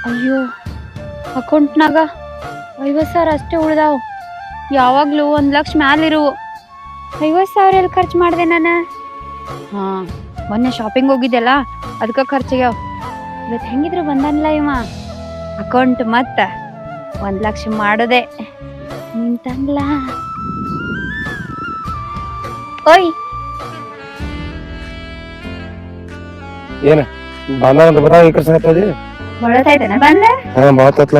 ಅಯ್ಯೋ ಅಕೌಂಟ್ನಾಗ 50,000 ಅಷ್ಟೇ ಉಳ್ದಾವ್. ಯಾವಾಗ್ಲೂ 1,00,000 ಮ್ಯಾಲಿರುವು. 50,000 ಎಲ್ಲಿ ಖರ್ಚು ಮಾಡಿದೆ ನಾನು? ಹಾ, ಮೊನ್ನೆ ಶಾಪಿಂಗ್ ಹೋಗಿದ್ದೆಲ್ಲ ಅದಕ್ಕೆ ಖರ್ಚಿಗ್ಯಾವ. ಇವತ್ತು ಹೆಂಗಿದ್ರು ಬಂದನ್ಲ ಇವ ಅಕೌಂಟ್ ಮತ್ತ 1,00,000 ಮಾಡೋದೆ ನಿಂತನ್ಲ. ಓಯ್ ಏನ ಬಂದ ಬರ ಈ ಕರ್ಸಕತ್ತದಿ ಬಳತಾಯ್ತನ ಬಂದ? ಹಾ ಬಾತತ್ಲ.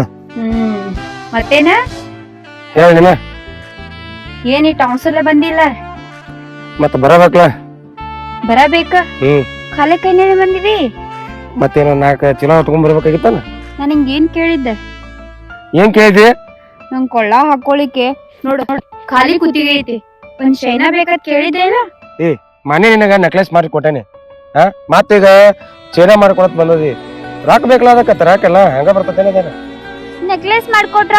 ಮತ್ತೇನ ಹೇಳಿನ ಏನಿ ಟಾನ್ಸಲ್ಲ ಬಂದಿಲ್ಲ ಮತ್ತ ಬರಬೇಕಲ್ಲ. ಬರಬೇಕ ಖಾಲಿ ಕೈನೇ ಬಂದಿದಿ. ಮತ್ತೇನ 4 ಚೀಲ ಹೊತ್ಕೊಂಡ್ ಬರ್ಬೇಕಾಗಿತ್ತಾನ. ನಾನು ಹಿಂಗೇನ್ ಕೇಳಿದ್ದೆ? ಏನ್ ಕೇಳಿದಿ? ನಂಗ್ ಕೊಳ್ಳ ಹಾಕೊಳ್ಳಿಕ್ಕೆ ನೋಡು ಖಾಲಿ ಕುತ್ತಿಗೆ ಐತಿ, ಒಂದ್ ಶೈನ ಬೇಕಂತ ಕೇಳಿದ್ದೆ ಇಲ್ಲ? ಮನೆ ನಿನಗ ನೆಕ್ಲೆಸ್ ಮಾಡಿ ಕೊಟ್ಟೇನಿ. ಹಾ ಮತ್ತೀಗ ಚೈನಾ ಮಾಡ್ಕೊಳತ್ ಬಂದದಿ. ರಾಕ್ ಬೇಕಲ್ಲ ಅದಕ್ಕ ತರಾಕೆಲ್ಲ ಹಂಗ ಬರ್ತೇನೆ ಅದೇನ. ನೆಕ್ಲೆಸ್ ಮಾಡ್ಕೊಟ್ರ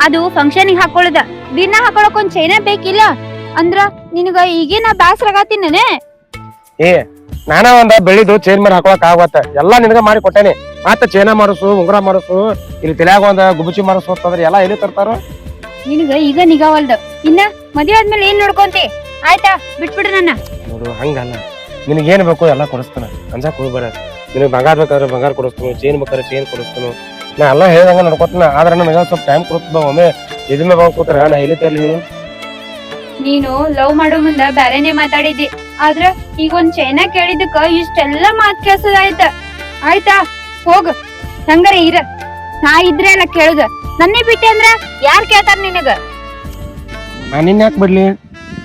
ಅದು ಫಂಕ್ಷನ್ ಹಾಕೊಳ್ಳದ, ದಿನ ಹಾಕೊಳಕ್ ಒಂದ್ ಚೈನ ಬೇಕಿಲ್ಲ ಅಂದ್ರ ನಿನಗ ಈಗೇನ ಬ್ಯಾಸರಾಗತ್ತೀನೇ. ನಾನ ಒಂದ ಬೆಳಿದು ಚೈನ್ ಮಾಡಿ ಹಾಕೊಳಕ್ ಆಗತ್ತ. ಎಲ್ಲಾ ನಿನಗ ಮಾಡಿ ಕೊಟ್ಟೇನಿ. ಮತ್ತ ಚೈನಾ ಮಾಡಿಸು, ಉಂಗುರ ಮಾಡಿಸು, ಇಲ್ಲಿ ತಲ್ಯಾಗ ಒಂದ ಗುಬುಚಿ ಮಾಡಿಸು ಅಂತಂದ್ರೆ ಎಲ್ಲಾ ಎಲ್ಲಿ ತರ್ತಾರ? ನಿನಗ ಈಗ ನಿಗಾವಲ್ದ. ಇನ್ನ ಮದ್ವೆ ಆದ್ಮೇಲೆ ಏನ್ ನೋಡ್ಕೊಂತಿ? ಆಯ್ತಾ ಬಿಟ್ಬಿಡ್ರಿ ನನ್ನ. ನೋಡು ಹಂಗಲ್ಲ, ನಿನಗ ಏನ್ ಬೇಕು ಎಲ್ಲಾ ಕೊಡಿಸ್ತಾನ, ಅಂಜಾಕ್ ಹೋಗ್ಬೇಡ. ನಿನಗ್ ಬಂಗಾರ ಬೇಕಾದ್ರೆ ಬಂಗಾರ ಕೊಡಿಸ್ತಾನು, ಚೈನ್ ಬೇಕಾದ್ರೆ ಚೈನ್ ಕೊಡಿಸ್ತಾನು. ನಾ ಎಲ್ಲಾ ಹೇಳ್ದಂಗ ನಡ್ಕೊತಾನ. ಆದ್ರೆ ನನಗ ಸ್ವಲ್ಪ ಟೈಮ್ ಕೊಡ್ತದ. ಒಮ್ಮೆ ಇದನ್ನ ಬಂದ್ ಕೂತಾರ ನಾ ಎಲ್ಲಿ ತರ್ಲಿ? ನೀನು ಲವ್ ಮಾಡೋ ಮುಂದ ಬ್ಯಾರೇನೆ ಮಾತಾಡಿದ್ದಿ, ಆದ್ರ ಈಗ ಒಂದ್ ಚೈನಾ ಕೇಳಿದಕ್ಕ ಇಷ್ಟೆಲ್ಲಾ ಮಾತ್ ಕೇಳ್ಸೋದಾಯ್ತ. ಆಯ್ತಾ ಹೋಗ, ಹಂಗಾರ ಇರ. ನಾ ಇದ್ರೆ ಎಲ್ಲ ಕೇಳುದ, ನನ್ನೇ ಬಿಟ್ಟೆ ಅಂದ್ರ ಯಾರ್ ಕೇಳ್ತಾರ ನಿನಗ? ನಾನ್ ನಿನ್ನ ಯಾಕೆ ಬಿಡ್ಲಿ?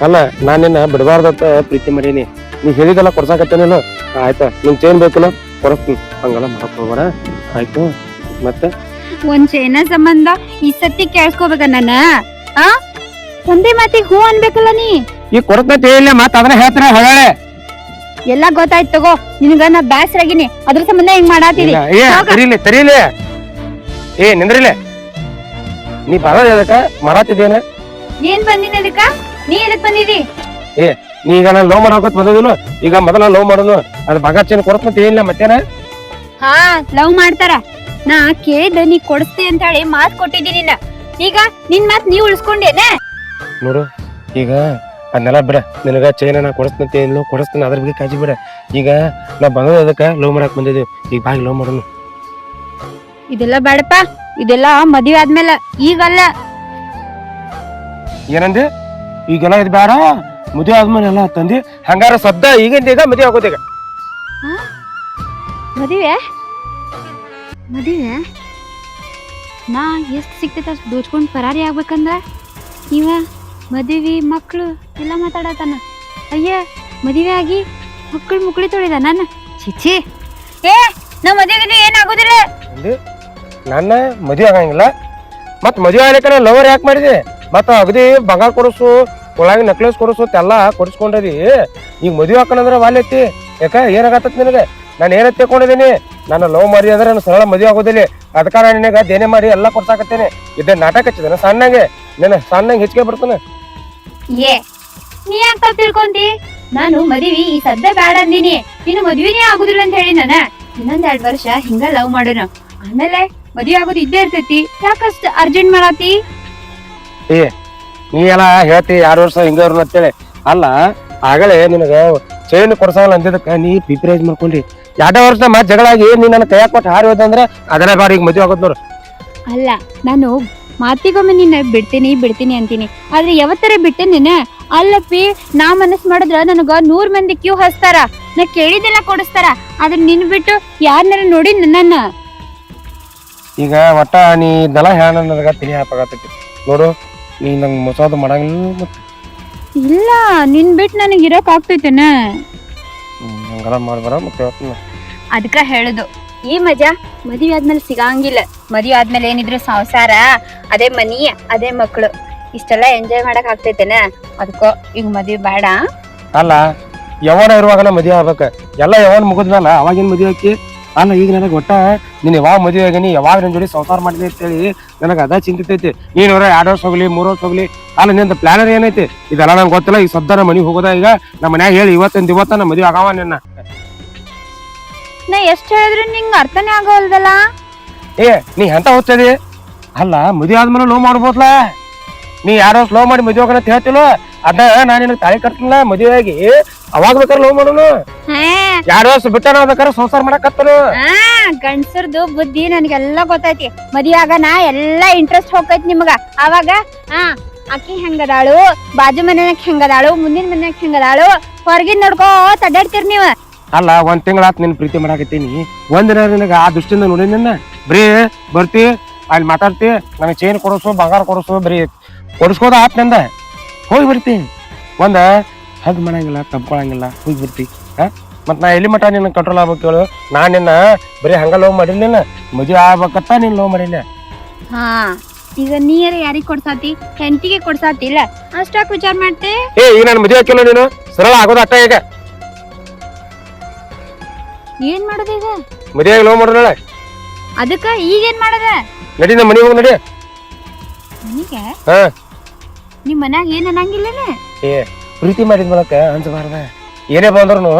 ಅಲ್ಲ ನಾನ್ ನಿನ್ನ ಬಿಡಬಾರ್ದತ್ತ ಪ್ರೀತಿ ಮಾಡೀನಿ. ನೀ ಹೇಳಿದೆಲ್ಲ ಕೊಡ್ಸಾಕತ್ತೇನಿಲ್ಲ. ಆಯ್ತಾ ನಿನ್ ಚೈನ್ ಬೇಕಲ್ಲ ಕೊಡಿಸ್ತೀನಿ. ಹಂಗೆಲ್ಲ ಮಾಡಕ್ ಹೋಗ್ಬೇಡ ಆಯ್ತು. ಮತ್ತೆ ಒಂದ್ ಚೈನಾ ಸಂಬಂಧ ಈ ಸತಿ ಕೇಳ್ಸ್ಕೋಬೇಕ ನನ್ನ? ಆ ಒಂದೇ ಮಾತಿಗೆ ಹೂ ಅನ್ಬೇಕಲ್ಲ ನೀ. ಈಗ ಕೊಡ್ತೈತಿ ಇಲ್ಲ ಮತ್ತ ಅದನ್ನ ಹೇಳ್ತಾರ ಹೊಳೆ. ಎಲ್ಲ ಗೊತ್ತಾಯ್ತು ತಗೋ. ನಿನಗ ನಾ ಬ್ಯಾಸರಾಗಿನಿ, ಅದ್ರ ಸಂಬಂಧ ಹಿಂಗ್ ಮಾಡಾತಿದಿ. ತರೀಲಿ ನಿಂದ್ರಿಲೆ. ನೀ ಬರೋದ ಅದಕ್ಕ ಮರಾತಿದ್ದೇನ? ಏನ್ ಬಂದಿನ ಅದಕ್ಕ? ನೀ ಎದಕ್ ಬಂದಿದಿ? ನೀ ಈಗ ನಾನು ಲವ್ ಮಾಡಾಕತ್ ಬಂದಿಲ್ಲ. ಈಗ ಮೊದಲ ಲವ್ ಮಾಡೋನು ಅದ್ ಬಂಗಾರ ಚೈನ್ ಕೊಡ್ತಂತ ಏನಿಲ್ಲ ಮತ್ತೇನ? ಹಾ ಲವ್ ಮಾಡ್ತಾರ. ನಾ ಕೇಳಿದ ನೀ ಕೊಡಿಸ್ತಿ ಅಂತ ಹೇಳಿ ಮಾತ್ ಕೊಟ್ಟಿದ್ದೀನಿ. ಈಗ ನಿನ್ ಮಾತ್ ನೀ ಉಳಿಸ್ಕೊಂಡೇನೆ. ನೋಡು ಈಗ ಅದನ್ನೆಲ್ಲ ಬಿಡ. ನಿನಗ ಚೈನ ನಾ ಕೊಡಿಸ್ತಂತ ಏನಿಲ್ಲ, ಕೊಡಿಸ್ತಾನ. ಅದ್ರ ಬಗ್ಗೆ ಕಾಳಜಿ ಬಿಡ. ಈಗ ನಾ ಬಂದದ ಅದಕ್ಕ ಲವ್ ಮಾಡಾಕ್ ಬಂದಿದ್ದೀವಿ. ಈಗ ಬಾಗಿ ಲವ್ ಮಾಡೋನು. ಇದೆಲ್ಲ ಬೇಡಪ್ಪ, ಇದೆಲ್ಲ ಮದ್ವೆ ಆದ್ಮೇಲೆ, ಈಗಲ್ಲ. ಏನಂದೆ? ಈಗೆಲ್ಲ ಇದು ಬೇಡ, ಮದುವೆ ಆದ್ಮೇಲೆ ಎಲ್ಲ ತಂದಿ. ಹಂಗಾರ ಸದ್ದ ಈಗಿಂದ ಈಗ ಮದುವೆ ಆಗೋದೀಗ. ಮದುವೆ ಮದುವೆ ನಾ ಎಷ್ಟು ಸಿಕ್ತೈತೆ ಅಷ್ಟು ದೋಚ್ಕೊಂಡು ಪರಾರಿ ಆಗ್ಬೇಕಂದ್ರ ಇವ ಮದುವೆ ಮಕ್ಕಳು ಎಲ್ಲ ಮಾತಾಡತಾನ. ಅಯ್ಯ ಮದುವೆ ಆಗಿ ಮಕ್ಕಳು ಮುಕ್ಳಿ ತೊಳಿದ ನಾನು. ಚಿಚ್ಚಿ ನಾ ಮದುವೆಗೆ ಏನಾಗೋದಿಲ್ಲ. ನನ್ನ ಮದುವೆ ಆಗಂಗಿಲ್ಲ. ಮತ್ ಮದುವೆ ಆಗ್ಲಿಕ್ಕ ಲವರ್ ಯಾಕೆ ಮಾಡಿದೆ? ಮತ್ತ ಅಗದಿ ಬಂಗಾರ ಕೊಡಿಸು, ಒಳಗೆ ನೆಕ್ಲೆಸ್ ಕೊಡಿಸು ಎಲ್ಲ ಕೊಡಿಸ್ಕೊಂಡದಿ. ಈಗ ಮದುವೆ ಹಾಕೋಣಂದ್ರ ವಾಲ್ಯತಿ. ಯಾಕ ಏನಾಗತ್ತ ನಿನಗೆ? ನಾನು ಏನಂತ ತಿಳ್ಕೊಂಡಿದ್ದೀನಿ? ನಾನು ಲವ್ ಮಾಡಿ ಅಂದ್ರೆ ನಾನು ಸರಳ ಮದುವೆ ಆಗೋದಿಲ್ಲ. ಅದಕ್ಕ ನಿನಗ ದೇನೆ ಮಾಡಿ ಎಲ್ಲ ಕೊಡ್ಸಾಕತ್ತೇನೆ. ಇದೇ ನಾಟಕ ಹಚ್ಚಿದೇನ ಸಣ್ಣಂಗೆ? ಸಣ್ಣಂಗೆ ಹೆಚ್ಚಿಗೆ ಬರ್ತಾನೆ. ನೀ ಯಾಕ ತಿಳ್ಕೊಂತಿ? ನಾನು ಮದುವೆ ಈ ಸದ್ಯ ಬ್ಯಾಡ ಅಂದಿನಿ. ನೀನು ಮದ್ವಿನೇ ಆಗುದಿಲ್ಲ ಅಂತ ಹೇಳಿ ನಾನ. ಇನ್ನೊಂದ್ 2 ವರ್ಷ ಹಿಂಗ ಲವ್ ಮಾಡೋಣ, ಆಮೇಲೆ ಮದ್ವೆ ಆಗೋದು ಇದ್ದೇ ಇರ್ತೈತಿ. ಯಾಕಷ್ಟ ಅರ್ಜೆಂಟ್ ಮಾಡಾತಿ? ನೀ ಎಲ್ಲ ಹೇಳ್ತಿ 2 ವರ್ಷ ಹಿಂಗ ಅಂತೇಳಿ. ಅಲ್ಲ ಆಗಲೇ ನಿನಗ ಚೈನ್ ಕೊಡ್ಸಲ್ಲ ಅಂದಿದ್ದಕ್ಕ ನೀ ಪ್ರಿಪೇರ್ ಮಾಡ್ಕೊಂಡಿ. 2 ವರ್ಷ ಮತ್ ಜಗಳ ಆಗಿ ನೀ ನನ್ನ ಕೈಯಾಗ ಕೊಟ್ಟು ಹಾರಿ ಹೋದಂದ್ರ ಅದನ್ನ ಬಾರಿ ಈಗ ಮದ್ವೆ ಆಗೋದ್ ನೋಡು. ಅಲ್ಲ ನಾನು ಮಾತಿಗೊಮ್ಮೆ ನಿನ್ನ ಬಿಡ್ತೀನಿ ಅಂತೀನಿ, ಆದ್ರೆ ಯಾವತ್ತರ ಬಿಟ್ಟೆ ನೀನ? ಅಲ್ಲಪ್ಪಿ, ನಾ ಮನಸ್ ಮಾಡಿದ್ರ ನನಗ 100 ಮಂದಿ ಕ್ಯೂ ಹಚ್ತಾರ, ನಾ ಕೇಳಿದೆಲ್ಲ ಕೊಡಿಸ್ತಾರ. ಆದ್ರೆ ನಿನ್ ಬಿಟ್ಟು ಯಾರನ್ನಾರ ನೋಡಿ ನನ್ನ? ಈಗ ಒಟ್ಟ ನೀ ಇದೆಲ್ಲ ಹೇಳ ನನಗ ತಿಳಿ ಹಾಪಾಗತೈತಿ ನೋಡು. ನೀ ನಂಗೆ ಮೋಸದ ಮಾಡಂಗಿಲ್ಲ. ಮತ್ತೆ ಇಲ್ಲ, ನಿನ್ ಬಿಟ್ಟು ನನಗೆ ಇರೋಕ್ ಆಗ್ತೈತೇನ? ಹಂಗೆಲ್ಲ ಮಾಡ್ಬಾರ. ಮತ್ತೆ ಅದಕ್ಕ ಹೇಳುದು, ಈ ಮಜಾ ಮದುವೆ ಆದ್ಮೇಲೆ ಸಿಗಂಗಿಲ್ಲ. ಮದುವೆ ಆದ್ಮೇಲೆ ಏನಿದ್ರು ಸಂಸಾರ, ಅದೇ ಮನಿ, ಅದೇ ಮಕ್ಳು, ಇಷ್ಟೆಲ್ಲ ಎಂಜಾಯ್ ಮಾಡಕ್ ಆಗ್ತೈತೇನ? ಅದಕ್ಕ ಈಗ ಮದುವೆ ಬೇಡ. ಅಲ್ಲ ಯಾವನ ಇರುವಾಗನ ಮದುವೆ ಆಗ್ಬೇಕ. ಎಲ್ಲ ಯಾವನ್ ಮುಗಿದ್ಮೇಲ ಅವಾಗಿನ ಮದುವೆ ಹಾಕಿ. ಅಲ್ಲ ಈಗ ನನಗೆ ಒಟ್ಟ ನೀನ್ ಯಾವಾಗ ಮದುವೆ ಆಗೀನಿ, ಯಾವಾಗ ನನ್ ಜೋಡಿ ಸಂಸಾರ ಮಾಡಿದೆ ಅಂತೇಳಿ ನನಗೆ ಅದ ಚಿಂತಿತೈತಿ. ನೀನ್ 2 ವರ್ಷ ಹೋಗ್ಲಿ 3 ವರ್ಷ ಹೋಗ್ಲಿ, ಅಲ್ಲ ನಿಂದ ಪ್ಲಾನರ್ ಏನೈತಿ? ಇದೆಲ್ಲ ನಂಗೆ ಗೊತ್ತಿಲ್ಲ. ಈಗ ಸದ್ದ ಮನಿಗೆ ಹೋಗೋದ. ಈಗ ನಮ್ಮ ಮನ್ಯಾಗ ಹೇಳಿ ಇವತ್ತ ನಮ್ಮ ಮದುವೆ ಆಗವ ನಿನ್ನ. ನಾ ಎಷ್ಟ್ ಹೇಳಿದ್ರು ನಿಂಗ ಅರ್ಥನೇ ಆಗೋಲ್ದಲ್ಲ. ಏ ನೀ ಎಂತ ಹೋಗ್ತದಿ ಅಲ್ಲ ಮದುವೆ ಆದ್ಮೇಲೆ ಲೋ ಮಾಡ್ಬೋದ್ಲ ನೀ ಯಾರೋ ಸ್ಲೋ ಮಾಡಿ ಮದುವೆ ಆಗಂತ ಹೇಳ್ತಿಲ್ಲ ಅದ ನಾನು ನಿನಗೆ ತಾಳಿ ಕಟ್ತಿಲ್ಲ ಮದುವೆ ಆಗಿ ಅವಾಗ ಬೇಕಾದ್ರೆ ಲೋ ಮಾಡೋನು ಹಾ 2 ವರ್ಷ ಬಿಟ್ಟ ನಾವ್ ಬೇಕಾದ್ರೆ ಸಂಸಾರ ಮಾಡಕತ್ತನು ಗಂಡಸರ್ದು ಬುದ್ಧಿ ನನ್ಗೆಲ್ಲಾ ಗೊತ್ತೈತಿ ಮದ್ವಿ ಆಗನ ಎಲ್ಲಾ ಇಂಟ್ರೆಸ್ಟ್ ಹೋಗೈತಿ ನಿಮ್ಗ ಅವಾಗ ಅಕ್ಕಿ ಹೆಂಗದಾಳು ಬಾಜು ಮನ್ಯಾಗ ಹೆಂಗದಾಳು ಮುಂದಿನ ಮನ್ಯಾಗ ಹೆಂಗದಾಳು ಹೊರಗಿನ್ ನೋಡ್ಕೋ ತಡ್ಡಾಡ್ತೀರಿ ನೀವ್ ಅಲ್ಲ 1 ತಿಂಗಳಾತ್ ನಿನ್ ಪ್ರೀತಿ ಮಾಡಾಕತ್ತೀನಿ ಒಂದಿನ ನಿನಗ ಆ ದೃಷ್ಟಿಯಿಂದ ನೋಡಿ ನಿನ್ನ ಬರೀ ಬರ್ತಿ ಅಲ್ಲಿ ಮಾತಾಡ್ತಿ ನನಗೆ ಚೈನ್ ಕೊಡಿಸು ಬಂಗಾರ ಕೊಡಿಸು ಬರೀ ಕೊಡಿಸ್ಕೋದ ಆತ್ ನಂದ ಹೋಗಿ ಬರ್ತಿ ಒಂದ ಹಗ್ ಮಾಡಂಗಿಲ್ಲ ತಬ್ಕೊಳಂಗಿಲ್ಲ ಹೋಗಿ ಬರ್ತಿ ಮತ್ ನಾ ಎಲ್ಲಿ ಮಠ ನಿನ್ನ ಕಂಟ್ರೋಲ್ ಆಗ್ಬೇಕು ಹೇಳು ನಾನ್ ನಿನ್ನ ಬರೀ ಹಂಗ ಲವ್ ಮಾಡಿಲ್ಲ ನಿನ್ನ ಮದುವೆ ಆಗ್ಬೇಕತ್ತ ನೀನ್ ಲವ್ ಮಾಡಿಲ್ಲ ಹಾ ಈಗ ನೀರ ಯಾರಿಗ್ ಕೊಡ್ಸಾತಿ ಹೆಂಡತಿಗೆ ಕೊಡ್ಸಾತಿಲ್ಲ ಅಷ್ಟಾಕ್ ವಿಚಾರ ಮಾಡ್ತಿ ಈಗ ನಾನು ಮದುವೆ ಹಾಕಿಲ್ಲ ನೀನು ಸರಳ ಆಗೋದ ಅಟ್ಟ ಈಗ ಏನ್ ಮಾಡೋದು ಈಗ ಮದುವೆ ಲವ್ ಮಾಡೋಣ ಅದಕ್ಕ ಈಗೇನ್ ಮಾಡದ ನಡಿ ನಮ್ಮ ಮನೆಗೆ ಹೋಗಿ ನಡಿ ಮನಿಗೆ ಹಾ ನಿಮ್ ಮನ್ಯಾಗ ಏನ್ ಅನ್ನಂಗಿಲ್ಲನೆ ಏ ಪ್ರೀತಿ ಮಾಡಿದ ಮೂಲಕ ಅನ್ಸಬಾರ್ದ ಏನೇ ಬಂದ್ರು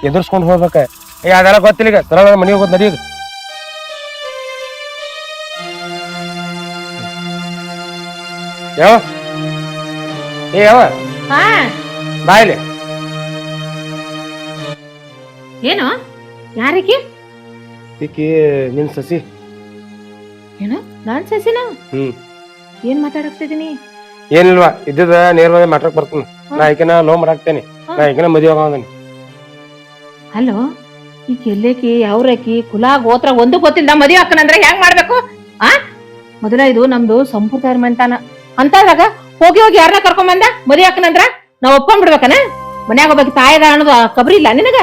ಎದುರ್ಸ್ಕೊಂಡ್ ಹೋಗ್ಬೇಕ ಅದೆಲ್ಲ ಗೊತ್ತಿಲ್ಲ ಈಗ ಸರಳ ಮನೆಗೆ ಹೋಗೋದು ನಡಿ ಯಾವ ಏ ಯಾವ ಬಾಯ್ಲಿ ಏನು ಯಾರಿಗೆ ಈಕಿ ನಿನ್ ಸಸಿ ಏನು ನಾನ್ ಸಸಿನ ಹ್ಮ್ ಏನ್ ಮಾತಾಡಕ್ತಿದೀನಿ ಏನಿಲ್ವಾ ಇದ್ದಿದ ನೇರವಾಗಿ ಮಾತಾಡಕ್ ಬರ್ತೀನಿ ನಾ ಈಕಿನ ಲವ್ ಮಾಡಾಕ್ತೇನೆ ನಾ ಈಕಿನ ಮದುವೆ ಆಗೋದನಿ ಹಲೋ ಈ ಕೆಲ್ಲೇಕಿ ಯಾವ್ರೇಕಿ ಕುಲ ಗೋತ್ರ ಒಂದು ಗೊತ್ತಿಲ್ಲ ಮದುವೆ ಹಾಕನಂದ್ರೆ ಹೆಂಗ್ ಮಾಡ್ಬೇಕು ಆ ಮೊದಲ ಇದು ನಮ್ದು ಸಂಪೂರ್ಣ ಮಂತಾನ ಅಂತಾದಾಗ ಹೋಗಿ ಹೋಗಿ ಯಾರನ್ನ ಕರ್ಕೊಂಡ್ ಬಂದ ಮದುವೆ ಹಾಕನಂದ್ರ ನಾವ್ ಒಪ್ಕೊಂಡ್ ಬಿಡ್ಬೇಕನ ಮನ್ಯಾಗ ಒಬ್ಬಾಕಿ ತಾಯದ ಅನ್ನೋದು ಕಬ್ರಿ ಇಲ್ಲ ನಿನಗ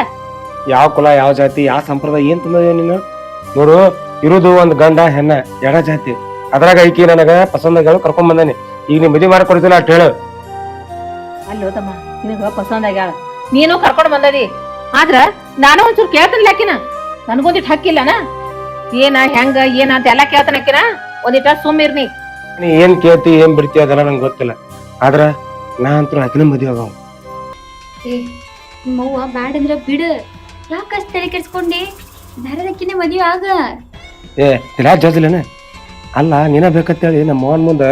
ಯಾವ ಕುಲ ಯಾವ ಜಾತಿ ಯಾವ ಸಂಪ್ರದಾಯ ಏನ್ ತಂದ ನೀನು ನೋಡು ಇರುದು ಒಂದ್ ಗಂಡ ಹೆಣ್ಣ ಎಡ ಜಾತಿ ಅದ್ರಾಗ ಈಕಿ ನನಗ ಪಸಂದಗಳು ಕರ್ಕೊಂಡ್ ಬಂದಾನೆ ಈಗ ನೀ ಮದುವೆ ಮಾಡ್ಕೊಡ್ತಿಲ್ಲ ಅಟ್ ಹೇಳು ಅಲ್ಲೋ ತಮ್ಮ ನಿನಗ ಪಸಂದ್ ಆಗ್ಯಾಳ ನೀನು ಕರ್ಕೊಂಡ್ ಬಂದದಿ ಆದ್ರ ನಾನು ಒಂಚೂರು ಕೇಳ್ತೇನೆ ಆಕಿನ ನನಗೊಂದಿಟ್ ಹಕ್ಕಿಲ್ಲನ ಏನ ಹೆಂಗ ಏನ ಅಂತ ಎಲ್ಲಾ ಕೇಳ್ತಾನ ಆಕಿನ ಒಂದಿಟ ಸುಮ್ಮಿರ್ನಿ ನೀ ಏನ್ ಕೇಳ್ತಿ ಏನ್ ಬಿಡ್ತಿ ಅದೆಲ್ಲ ನಂಗೆ ಗೊತ್ತಿಲ್ಲ ಆದ್ರ ನಾ ಅಂತೂ ಆಕಿನ ಮದುವೆ ಆಗವ ನಿಮ್ಮವ್ವ ಬ್ಯಾಡ ಅಂದ್ರ ಬಿಡು ಯಾಕಷ್ಟ ತಲೆ ಕೆಡ್ಸ್ಕೊಂಡಿ ಬೇರೆದಕ್ಕಿನೇ ಮದ್ವೆ ಆಗ ಏ ತಿಳಾ ಜೋದಿಲ್ಲನ ಅಲ್ಲ ನೀನ ಬೇಕಂತೇಳಿ ನಮ್ಮ ಮೋಹನ್ ಮುಂದ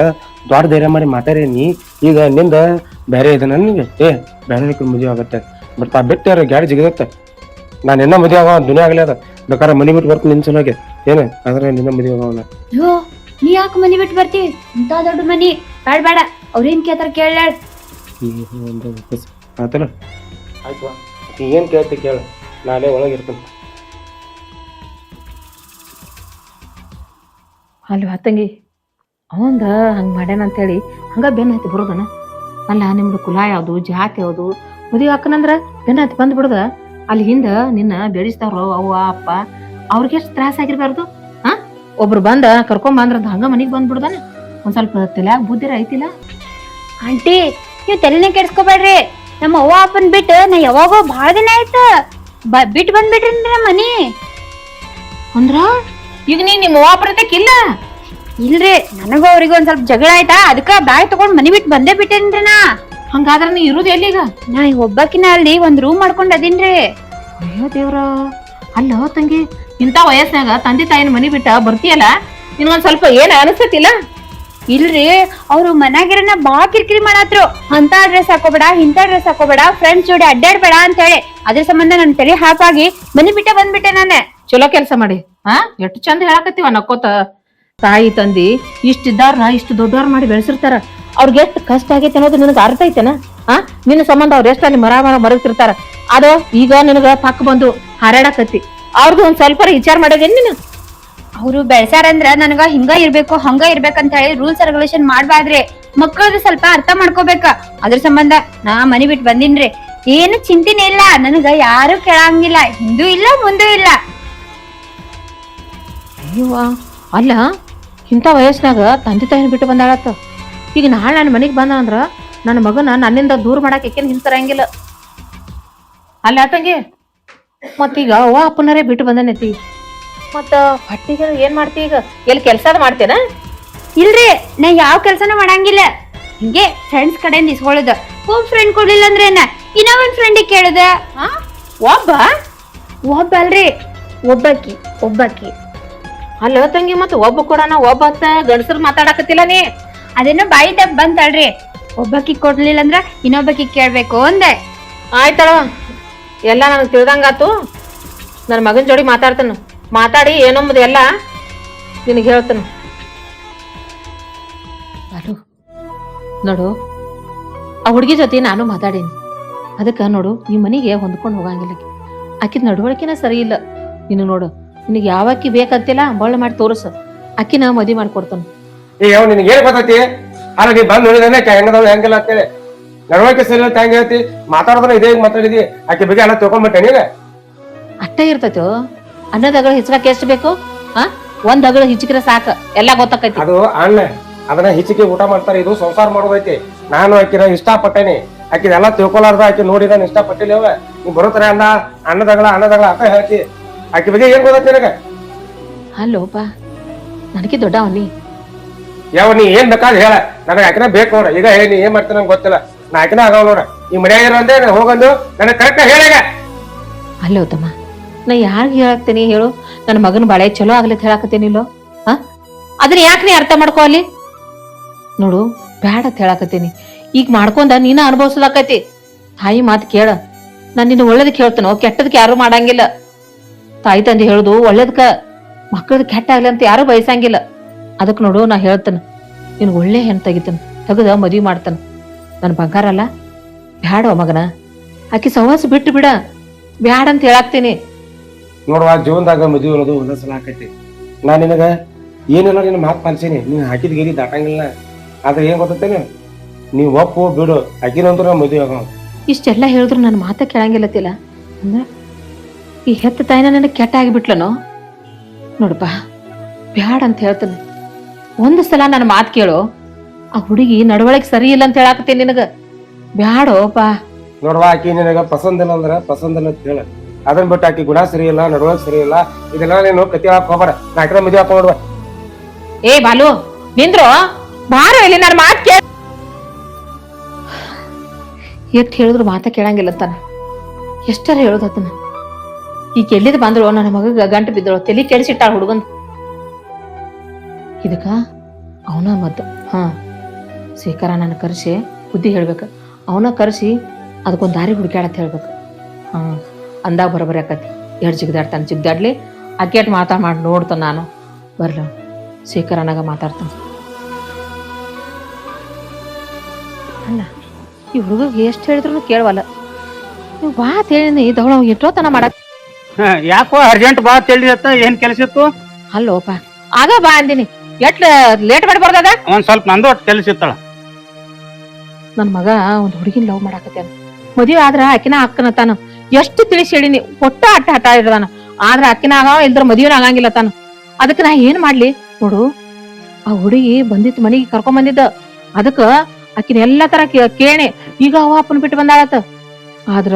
ದೊಡ್ಡ ಧೈರ್ಯ ಮಾಡಿ ಮಾತಾಡೇನಿ ಈಗ ನಿಂದ ಬೇರೆ ಇದೆ ನನಗೆ ಬೇರೆ ಮದುವೆ ಆಗತ್ತೆ ಬಟ್ ಆ ಬಿಟ್ಟಾರ ಗಾಡಿ ಜಿಗದತ್ತ ನಾನು ಎನ್ನ ಮದುವೆ ಆಗವ ದುನಿಯಾ ಆಗಲಿ ಅದ ಬೇಕಾದ್ರೆ ಮನಿ ಬಿಟ್ಟು ಬರ್ತೀನಿ ನಿನ್ ಸಲುವಾಗಿ ಏನ ಆದ್ರೆ ನಿನ್ನ ಮದುವೆ ಆಗವನ ಅಯ್ಯೋ ನೀ ಯಾಕೆ ಮನಿ ಬಿಟ್ಟು ಬರ್ತಿ ಇಂತ ದೊಡ್ಡ ಮನಿ ಬೇಡ ಬೇಡ ಅವ್ರೇನ್ ಕೇಳ್ತಾರ ಕೇಳ ಆತಲ್ಲ ಆಯ್ತು ಏನ್ ಕೇಳ್ತಿ ಕೇಳ ನಾಳೆ ಒಳಗಿರ್ತೀನಿ ಅಲ್ವಾ ತಂಗಿ ಅವಂದ ಹಂಗ ಮಾಡ್ಯಾನ ಅಂತೇಳಿ ಹಂಗ ಬೆನ್ನ ಹತ್ತಿ ಬರೋದನ ಅಲ್ಲ ನಿಮ್ದು ಕುಲ ಯಾವ್ದು ಜಾತಿ ಯಾವ್ದು ಮದುವೆ ಹಾಕನಂದ್ರ ಬೆನ್ನ ಹತ್ತಿ ಬಂದ್ ಬಿಡದ ಅಲ್ಲಿ ಹಿಂದ ನಿನ್ನ ಬೆಳೆಸ್ತಾವ್ರು ಅವ್ವ ಅಪ್ಪ ಅವ್ರಿಗೆ ಎಷ್ಟು ತ್ರಾಸ ಆಗಿರ್ಬಾರ್ದು ಒಬ್ರು ಬಂದ ಕರ್ಕೊಂಡ್ ಬಂದ್ರ ಹಂಗ ಮನಿಗ್ ಬಂದ್ ಬಿಡ್ದಾನ ಒಂದ್ ಸ್ವಲ್ಪ ತಲ್ಯಾಗ ಬುದ್ಧಿರ ಐತಿಲ್ಲ ಆಂಟಿ ನೀವ್ ತಲೆನೇ ಕೆಡ್ಸ್ಕೊಬೇಡ್ರಿ ನಮ್ಮ ಅವ್ವ ಅಪ್ಪನ್ ಬಿಟ್ಟು ನಾ ಯಾವಾಗೋ ಬಾಳ ದಿನ ಆಯ್ತ ಬಿಟ್ಟು ಬಂದ್ಬಿಟ್ರಿ ನಮ್ಮ ಮನಿ ಅಂದ್ರ ಈಗ ನೀ ನಿಮ್ಮ ವಾಪರತಕ್ಕಿಲ್ಲ ಇಲ್ರಿ ನನಗೂ ಅವ್ರಿಗೂ ಒಂದ್ ಸ್ವಲ್ಪ ಜಗಳ ಆಯ್ತಾ ಅದಕ್ಕ ಬ್ಯಾಗ್ ತಗೊಂಡ್ ಮನಿ ಬಿಟ್ಟು ಬಂದೇ ಬಿಟ್ಟೇನ್ರಿ ನಾ ಹಂಗಾದ್ರ ನೀ ಇರುದು ಎಲ್ಲಿಗ ನಾ ಈಗ ಒಬ್ಬಾಕಿನ ಅಲ್ಲಿ ಒಂದ್ ರೂಮ್ ಮಾಡ್ಕೊಂಡ್ ಅದೀನ್ರಿ ಅಯ್ಯೋ ದೇವ್ರ ಅಲ್ಲ ತಂಗಿ ಇಂತ ವಯಸ್ಸಿನಾಗ ತಂದೆ ತಾಯಿನ ಮನಿ ಬಿಟ್ಟ ಬರ್ತೀಯಲ್ಲ ನಿನ್ಗೊಂದ್ ಸ್ವಲ್ಪ ಏನ್ ಅನಿಸ್ತತಿಲ್ಲ ಇಲ್ರಿ ಅವ್ರು ಮನ್ಯಾಗಿರನ ಬಾ ಕಿರಿಕಿರಿ ಮಾಡಾತ್ರು ಅಂತ ಡ್ರೆಸ್ ಹಾಕೋಬೇಡ ಇಂತ ಡ್ರೆಸ್ ಹಾಕೋಬೇಡ ಫ್ರೆಂಡ್ಸ್ ಜೋಡಿ ಅಡ್ಡಾಡ್ಬೇಡ ಅಂತ ಹೇಳಿ ಅದ್ರ ಸಂಬಂಧ ನನ್ ತಲೆ ಹಾಕಾಗಿ ಮನಿ ಬಿಟ್ಟ ಬಂದ್ಬಿಟ್ಟೆ ನಾನೇ ಚಲೋ ಕೆಲ್ಸ ಮಾಡಿ ಎಷ್ಟು ಚಂದ ಹೇಳಕತ್ತೀವ ನಕ್ಕೋತ ತಾಯಿ ತಂದಿ ಇಷ್ಟಿದ್ದಾರ್ನ ಇಷ್ಟು ದೊಡ್ಡವ್ರ ಮಾಡಿ ಬೆಳೆಸಿರ್ತಾರ ಅವ್ರಿಗೆ ಎಷ್ಟು ಕಷ್ಟ ಆಗೈತೆ ಅನ್ನೋದು ನಿನಗ ಅರ್ಥ ಐತೆನ ನಿನ್ನ ಸಂಬಂಧ ಅವ್ರ ಎಷ್ಟು ಅಲ್ಲಿ ಮರಗ್ತಿರ್ತಾರ ಅದು ಈಗ ನಿನಗ ಪಕ್ಕ ಬಂದು ಹಾರಾಡಕತ್ತಿ ಅವ್ರದ್ದು ಒಂದ್ ಸ್ವಲ್ಪ ವಿಚಾರ ಮಾಡೋದೇನ್ ನೀನು ಅವ್ರು ಬೆಳ್ಸಾರಂದ್ರ ನನಗ ಹಿಂಗ ಇರ್ಬೇಕು ಹಂಗ ಇರ್ಬೇಕಂತ ಹೇಳಿ ರೂಲ್ಸ್ ರೆಗ್ಯುಲೇಷನ್ ಮಾಡ್ಬಾರ್ದ್ರಿ ಮಕ್ಕಳದು ಸ್ವಲ್ಪ ಅರ್ಥ ಮಾಡ್ಕೋಬೇಕ ಅದ್ರ ಸಂಬಂಧ ನಾ ಮನಿ ಬಿಟ್ಟು ಬಂದಿನ್ರಿ ಏನು ಚಿಂತಿನೇ ಇಲ್ಲ ನನಗ ಯಾರು ಕೇಳಂಗಿಲ್ಲ ಹಿಂದೂ ಇಲ್ಲ ಮುಂದೂ ಇಲ್ಲ ಅಯ್ಯವ್ವ ಅಲ್ಲ ಇಂಥ ವಯಸ್ಸಿನಾಗ ತಂದೆ ತಾಯಿನ ಬಿಟ್ಟು ಬಂದಾಳತ್ತ ಈಗ ನಾಳೆ ನನ್ನ ಮನೆಗೆ ಬಂದ ಅಂದ್ರ ನನ್ನ ಮಗನ ನನ್ನಿಂದ ದೂರ ಮಾಡಕ್ ಏಕೆನ್ ಹಿಂತರಂಗಿಲ್ಲ ಅಲ್ಲ ತಂಗಿ ಮತ್ತೀಗ ಅವ್ವ ಅಪ್ಪನರೇ ಬಿಟ್ಟು ಬಂದನೈತಿ ಮತ್ತ ಹೊಟ್ಟಿಗೆ ಏನ್ ಮಾಡ್ತಿ ಈಗ ಎಲ್ಲಿ ಕೆಲ್ಸ ಮಾಡ್ತೇನ ಇಲ್ರಿ ನಾ ಯಾವ ಕೆಲ್ಸನೂ ಮಾಡಂಗಿಲ್ಲ ಹಿಂಗೆ ಫ್ರೆಂಡ್ಸ್ ಕಡೆಯಿಂದ ಇಸ್ಕೊಳ್ಳೋದು ಹೋಮ್ ಫ್ರೆಂಡ್ ಕೊಡ್ಲಿಲ್ಲ ಅಂದ್ರೆ ಇನ್ನ ಒಂದ್ ಫ್ರೆಂಡಿಗೆ ಕೇಳುದ ಒಬ್ಬ ಒಬ್ಬ ಅಲ್ರಿ ಒಬ್ಬಾಕಿ ಅಲ್ಲ ತಂಗಿ ಮತ್ತ ಒಬ್ಬ ಕೊಡಣ ಒಬ್ಬ ಅಂತ ಗಂಡಸರ್ ಮಾತಾಡಕತ್ತಿಲ್ಲ ನೀ. ಅದೇನೋ ಬಾಯಿ ತಪ್ಪ ಬಂತಳ್ರಿ, ಒಬ್ಬಕಿ ಕೊಡ್ಲಿಲ್ಲ ಅಂದ್ರ ಇನ್ನೊಬ್ಬಕಿ ಕೇಳ್ಬೇಕು ಅಂದೆ. ಆಯ್ತಳ, ಎಲ್ಲ ನನಗೆ ತಿಳ್ದಂಗಾತು. ನನ್ನ ಮಗನ ಜೋಡಿ ಮಾತಾಡ್ತಾನ, ಮಾತಾಡಿ ಏನೊಂಬುದು ಎಲ್ಲ ನಿನಗೆ ಹೇಳ್ತಾನ. ನೋಡು, ಆ ಹುಡುಗಿ ಜೊತೆ ನಾನು ಮಾತಾಡೀನಿ. ಅದಕ್ಕ ನೋಡು, ಈ ಮನೆಗೆ ಹೊಂದ್ಕೊಂಡು ಹೋಗಂಗಿಲ್ಲ. ಆಕಿದ ನಡವಳಿಕೆನ ಸರಿ ಇಲ್ಲ. ನೀನು ನೋಡು, ನಿನಗೆ ಯಾವಾಕಿ ಬೇಕಂತಿಲ್ಲ ಬಳ್ಳ ಮಾಡಿ ತೋರಿಸು, ಅಕ್ಕಿನ ಮದುವೆ ಮಾಡ್ಕೊಡ್ತಾನ. ಯಾವ ನಿನಗೆ ಏನ್ ಗೊತ್ತೈತಿ? ಅಲ್ಲ ನೀ ಬಂದ್ ನೋಡಿದಾನೆ ಹೆಂಗದವ್ ಹೆಂಗಿಲ್ಲ ಅಂತೇಳಿ ನಡವಳಿಕೆ ಸರಿ ಅಂತ ಹೆಂಗ ಹೇಳ್ತಿ? ಮಾತಾಡೋದ್ರ ಇದೇ ಮಾತಾಡಿದಿ, ಆಕೆ ಬಗ್ಗೆ ಎಲ್ಲ ತಿಳ್ಕೊಂಡ್ಬಿಟ್ಟೆ ನೀಗ. ಅಟ್ಟ ಇರ್ತೈತೋ ಅನ್ನದಗಳ ಹೆಚ್ಚಾಕ ಎಷ್ಟು ಬೇಕು? ಒಂದ್ ಅಗಳ ಹಿಚ್ಕಿರ ಸಾಕ, ಎಲ್ಲಾ ಗೊತ್ತಾಕೈತಿ. ಅದು ಅಣ್ಣ ಅದನ್ನ ಹೆಚ್ಚಿಗೆ ಊಟ ಮಾಡ್ತಾರೆ, ಇದು ಸಂಸಾರ ಮಾಡೋದೈತಿ. ನಾನು ಆಕಿನ ಇಷ್ಟಪಟ್ಟೇನಿ, ಆಕಿದೆಲ್ಲ ತಿಳ್ಕೊಲಾರ್ದ ಆಕಿ ನೋಡಿ ನಾನು ಇಷ್ಟಪಟ್ಟಿಲ್ಲ. ನೀವ್ ಬರೋತರ ಅನ್ನದಗಳ ಅಕ್ಕ ಹೇಳ್ತಿ, ಆಕಿ ಬಗ್ಗೆ ಏನ್ ಗೊತ್ತೈತಿ ನಿನಗ? ಅಲ್ಲೋಪ, ನನಗೆ ದೊಡ್ಡ ಅವನಿ. ಯಾವ ನೀ ಏನ್ ಬೇಕಾದ್ ಹೇಳ, ನನಗೆ ಆಕಿನ ಬೇಕು ನೋಡ. ಈಗ ಹೇಳಿ ಏನ್ ಮಾಡ್ತೀನಿ ನಂಗೆ ಗೊತ್ತಿಲ್ಲ, ನಾ ಆಕಿನ ಆಗವ ನೋಡ. ಈ ಮನ್ಯಾಗ ಇರೋ ಹೋಗಂದು ನನಗೆ ಕರೆಕ್ಟ್ ಹೇಳ. ಅಲ್ಲೋ ತಮ್ಮ, ನಾ ಯಾರಿಗೆ ಹೇಳಾಕ್ತೇನಿ ಹೇಳು? ನನ್ನ ಮಗನ ಬಾಳೆ ಚಲೋ ಆಗ್ಲಿ ಹೇಳಾಕತ್ತೇನಿಲ್ಲೋ? ಅದನ್ನ ಯಾಕೆ ನೀ ಅರ್ಥ ಮಾಡ್ಕೋ ಅಲ್ಲಿ? ನೋಡು, ಬ್ಯಾಡ ಅಂತ ಹೇಳಾಕತ್ತೀನಿ. ಈಗ ಮಾಡ್ಕೊಂಡ ನೀನ ಅನುಭವಿಸ್ಲಾಕೈತಿ. ತಾಯಿ ಮಾತು ಕೇಳ. ನಾನು ನಿನ್ನ ಒಳ್ಳೇದಕ್ಕೆ ಹೇಳ್ತೇನೋ, ಕೆಟ್ಟದಕ್ಕೆ ಯಾರು ಮಾಡಂಗಿಲ್ಲ. ತಾಯಿ ತಂದೆ ಹೇಳುದು ಒಳ್ಳೇದಕ್ಕ, ಮಕ್ಕಳದ್ ಕೆಟ್ಟ ಆಗ್ಲಿ ಅಂತ ಯಾರು ಬಯಸಂಗಿಲ್ಲ. ಅದಕ್ ನೋಡು, ನಾ ಹೇಳ್ತೇನೆ, ನಿನ್ ಒಳ್ಳೆ ಹೆಣ್ ತೆಗಿತಾನ, ತೆಗದ ಮದ್ವಿ ಮಾಡ್ತಾನ. ನನ್ ಬಂಗಾರ ಅಲ್ಲ, ಬ್ಯಾಡ ಮಗನ, ಆಕಿ ಸಹವಾಸ ಬಿಟ್ಟು ಬಿಡ, ಬ್ಯಾಡ ಅಂತ ಹೇಳಾಕ್ತೀನಿ. ನೋಡುವ, ಜೀವನದಾಗ ಮದುವೆ ಅನ್ನೋದು ಒಂದೊಂದ್ಸಲ ಆಕೈತಿ. ನಾ ನಿನಗ ಏನೆಲ್ಲ ನಿನ್ನ ಮಾತು ಪಾಲಿಸೀನಿ, ನೀನ್ ಹಾಕಿದ ಗಿರಿ ದಾಟಂಗಿಲ್ಲ. ಆದ್ರೆ ಏನ್ ಗೊತ್ತೇನೆ, ನೀವ್ ಒಪ್ಪು ಬಿಡು, ಆಕಿನಂತೂ ನಾ ಮದುವೆ ಆಗ. ಇಷ್ಟೆಲ್ಲ ಹೇಳಿದ್ರು ನನ್ನ ಮಾತ ಕೇಳಂಗಿಲ್ಲತ್ತಿಲ್ಲ ಅಂದ್ರ ಈ ಹೆತ್ತ ತಾಯಿನ ನನಗೆ ಕೆಟ್ಟ ಆಗಿಬಿಟ್ಲನೋ? ನೋಡಪ್ಪ, ಬ್ಯಾಡ ಅಂತ ಹೇಳ್ತಾನೆ. ಒಂದು ಸಲ ನನ್ನ ಮಾತು ಕೇಳು. ಆ ಹುಡುಗಿ ನಡವಳಿಕೆ ಸರಿ ಇಲ್ಲ ಅಂತ ಹೇಳಾಕತ್ತೀನಿ ನಿನಗ. ಬ್ಯಾಡೋಪ. ನೋಡುವ, ಆಕಿ ನಿನಗ ಪಸಂದಿಲ್ಲ ಅಂದ್ರ ಪಸಂದಿಲ್ಲ ಅಂತ ಹೇಳ. ಅದನ್ನ ಬಿಟ್ಟು ಆಕಿ ಗುಣ ಸರಿ ಇಲ್ಲ, ನಡವಳಿಕೆ ಸರಿ ಇಲ್ಲ, ಇದೆಲ್ಲ ನೀನು ಕತಿ ಹಾಕ್ ಹೋಗ್ಬೇಡ. ನಾ ಆಕಿನ ಮದುವೆ ಹಾಕೊಂಡ್ ನೋಡುವ. ಏ ಬಾಲು, ನಿಂದ್ರು ಬಾರೋ ಇಲ್ಲಿ, ನನ್ನ ಮಾತು ಕೇಳ. ಎಷ್ಟ್ ಹೇಳಿದ್ರು ಮಾತ ಕೇಳಂಗಿಲ್ಲ ಅಂತಾನ. ಎಷ್ಟರ ಹೇಳುದು ಅದನ್ನ. ಈಗ ಎಲ್ಲಿದ್ ಬಂದ್ರು ನನ್ನ ಮಗಗ ಗಂಟು ಬಿದ್ದಳು, ತಲಿ ಕೆಡಿಸಿಟ್ಟಾಳ ಹುಡುಗನ್. ಇದಕ್ಕ ಅವನ ಮದ್ದು. ಶೇಖರ ನನ್ನ ಕರೆಸಿ ಬುದ್ಧಿ ಹೇಳ್ಬೇಕ. ಅವನ ಕರೆಸಿ ಅದಕ್ಕೊಂದ್ ದಾರಿ ಹುಡುಕ್ಯಾಡತ್ ಹೇಳ್ಬೇಕು. ಅಂದಾಗ ಬರೋಬರಿ ಆಕತಿ. ಎರಡು ಜಿಗ್ದಾಡ್ತಾನೆ, ಜಿಗ್ದಾಡ್ಲಿ ಅಕ್ಕೇಟ್ ಮಾಡಿ ನೋಡ್ತಾನ. ನಾನು ಬರ್ಲ ಶೇಖರನಾಗ ಮಾತಾಡ್ತಾನ. ಅಲ್ಲ, ಈ ಹುಡುಗ ಎಷ್ಟ್ ಹೇಳಿದ್ರು ಕೇಳವಲ್ಲ. ನೀವು ಬಾ ಹೇಳಿ ದವಳ ಎಷ್ಟೋತನ ಮಾಡಕ್. ಯಾಕೋ ಅರ್ಜೆಂಟ್ ಬಾ ತಿಳಿದತ್ತ, ಏನ್ ಕೆಲಸ ಇತ್ತು? ಅಲ್ಲೋಪ, ಆಗ ಬಾ ಅಂದಿನಿ. ಎಟ್ ಲೇಟ್ ಮಾಡಿ ಬರ್ದದ? ಒಂದ್ ಸ್ವಲ್ಪ ನಂದು ಒಟ್ಟು ಕೆಲಸ ಇತ್ತಳ. ನನ್ ಮಗ ಒಂದ್ ಹುಡುಗಿನ ಲವ್ ಮಾಡಾಕತ್ಯಾನ. ಮದುವೆ ಆದ್ರ ಅಕ್ಕಿನ ಅಕ್ಕನ ತಾನ. ಎಷ್ಟು ತಿಳಿಸಿ ಹೇಳಿನಿ, ಒಟ್ಟ ಅಟ್ಟ ಹಠ ಇಡ್ದಾನ. ಆದ್ರ ಅಕ್ಕಿನ ಆಗ ಇಲ್ದ್ರ ಮದುವೆನ ಆಗಂಗಿಲ್ಲ ತಾನ. ಅದಕ್ಕ ನಾ ಏನ್ ಮಾಡ್ಲಿ ನೋಡು? ಆ ಹುಡುಗಿ ಬಂದಿತ್ತು, ಮನಿಗೆ ಕರ್ಕೊಂಡ್ ಬಂದಿದ್ದ. ಅದಕ್ಕ ಆಕಿನ ಎಲ್ಲಾ ತರ ಕೇಣೆ. ಈಗ ಅವ ಅಪ್ಪನ ಬಿಟ್ಟು ಬಂದಾಳತ್ತ. ಆದ್ರ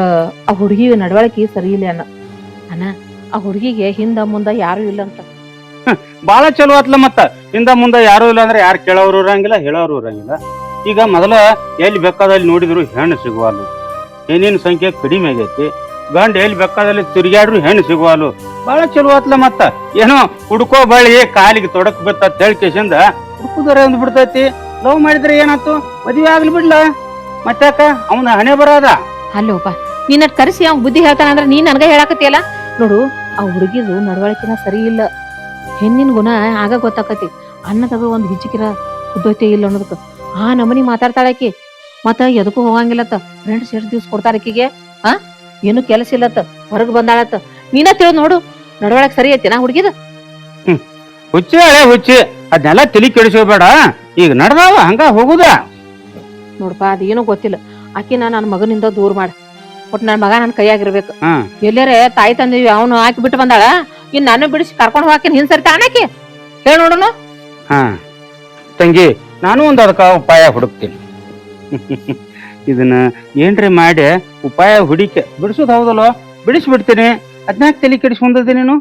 ಆ ಹುಡುಗಿ ನಡವಳಿಕೆ ಸರಿ ಇಲ್ಲ ಅಣ್ಣ. ಆ ಹುಡುಗಿಗೆ ಹಿಂದ ಮುಂದ ಯಾರು ಇಲ್ಲ ಅಂತ. ಬಾಳ ಚಲೋ ಆತ್ಲ. ಮತ್ತ ಹಿಂದ ಮುಂದ ಯಾರು ಇಲ್ಲ ಅಂದ್ರೆ ಯಾರು ಕೇಳೋರು ಇರಂಗಿಲ್ಲ, ಹೇಳೋರು ಇರಂಗಿಲ್ಲ. ಈಗ ಮೊದಲ ಎಲ್ಲಿ ಬೇಕಾದಲ್ಲಿ ನೋಡಿದ್ರು ಹೆಣ್ಣು ಸಿಗುವಲ್ಲ, ಹೆಣ್ಣಿನ ಸಂಖ್ಯೆ ಕಡಿಮೆ ಆಗೈತಿ. ಗಂಡ ಎಲ್ಲಿ ಬೇಕಾದಲ್ಲಿ ತಿರುಗಾಡ್ರು ಹೆಣ್ಣು ಸಿಗುವಲ್ಲ. ಬಾಳ ಚಲೋ ಆತ್ಲ. ಮತ್ತ ಏನೋ ಹುಡ್ಕೋ ಬಳಿ ಕಾಲಿಗೆ ತೊಡಕ್ ಬಿತ್ತ ಹೇಳ್ಕೇಶಿಂದ ಹುಡುಕುದರ ಅಂದ್ ಬಿಡ್ತೈತಿ. ಲವ್ ಮಾಡಿದ್ರೆ ಏನಾಯ್ತು, ಮದುವೆ ಆಗ್ಲಿ ಬಿಡ್ಲ. ಮತ್ತಾಕ ಅವನ ಹಣೆ ಬರೋದ. ಅಲ್ಲೋಪ, ನೀನ್ ಕರೆಸಿ ಅವ್ನ್ ಬುದ್ಧಿ ಹೇಳ್ತಾನ ಅಂದ್ರೆ ನೀನ್ ನನ್ಗ ಹೇಳಾಕತಿಯಲ್ಲ. ನೋಡು, ಆ ಹುಡುಗಿದು ನಡವಳಿಕೆನ ಸರಿ ಇಲ್ಲ. ಹೆಣ್ಣಿನ ಗುಣ ಆಗ ಗೊತ್ತಾಕತಿ. ಅನ್ನದಾಗ ಒಂದ್ ಹಿಚಿಕಿರ ಕುದ್ದೋತೆ ಇಲ್ಲ ಅನ್ನೋದಕ್ಕ ಆ ನಮನಿ ಮಾತಾಡ್ತಾಳಕಿ. ಮತ್ತ ಎದಕ್ಕೂ ಹೋಗಂಗಿಲ್ಲತ್ತ. ಫ್ರೆಂಡ್ಸ್ ಎಷ್ಟ್ ದಿವ್ಸ ಕೊಡ್ತಾರ ಆಕಿಗೆ? ಏನು ಕೆಲಸ ಇಲ್ಲತ್ತ, ಹೊರಗ್ ಬಂದಾಳತ್ತ. ನೀನ ತಿಳ್ ನೋಡು, ನಡವಳಿಕೆ ಸರಿ ಐತಿ ನಾ ಹುಡುಗಿದ? ಹುಚ್ಚಿ ಹಳೆ ಹುಚ್ಚಿ, ಅದನ್ನೆಲ್ಲ ತಲಿ ಕೆಡಿಸೋಬೇಡ. ಈಗ ನಡ್ದಾವ ಹಂಗ ಹೋಗುದ. ನೋಡ್ಪಾ, ಅದೇನೋ ಗೊತ್ತಿಲ್ಲ. ಆಕಿನ ನನ್ನ ಮಗನಿಂದ ದೂರ ಮಾಡ. ಒಟ್ ನನ್ ಮಗ ನನ್ ಕೈಯಾಗಿರ್ಬೇಕು. ಎಲ್ಲಾರೆ ತಾಯಿ ತಂದಿ ಅವನು ಹಾಕಿ ಬಿಟ್ಟು ಬಂದಾಳ, ಇನ್ ನಾನು ಬಿಡಿಸಿ ಕರ್ಕೊಂಡು ಹೋಗಾಕಿನ್ ಹಿಂದ್ ಸರಿ ತಾಣಾಕಿ ಹೇಳ ನೋಡೋನು. ತಂಗಿ, ನಾನು ಒಂದ್ ಅದಕ್ಕ ಉಪಾಯ ಹುಡುಕ್ತೀನಿ. ಇದನ್ನ ಏನ್ರಿ ಮಾಡಿ ಉಪಾಯ ಹುಡಿಕೆ ಬಿಡಿಸೋದು ಹೌದಲ್ಲೋ, ಬಿಡಿಸ್ಬಿಡ್ತೀನಿ. ಅದ್ನಾಕ್ ತಲೆ ಕೆಡಿಸ್ಕೊಂಡದಿ ನೀನು?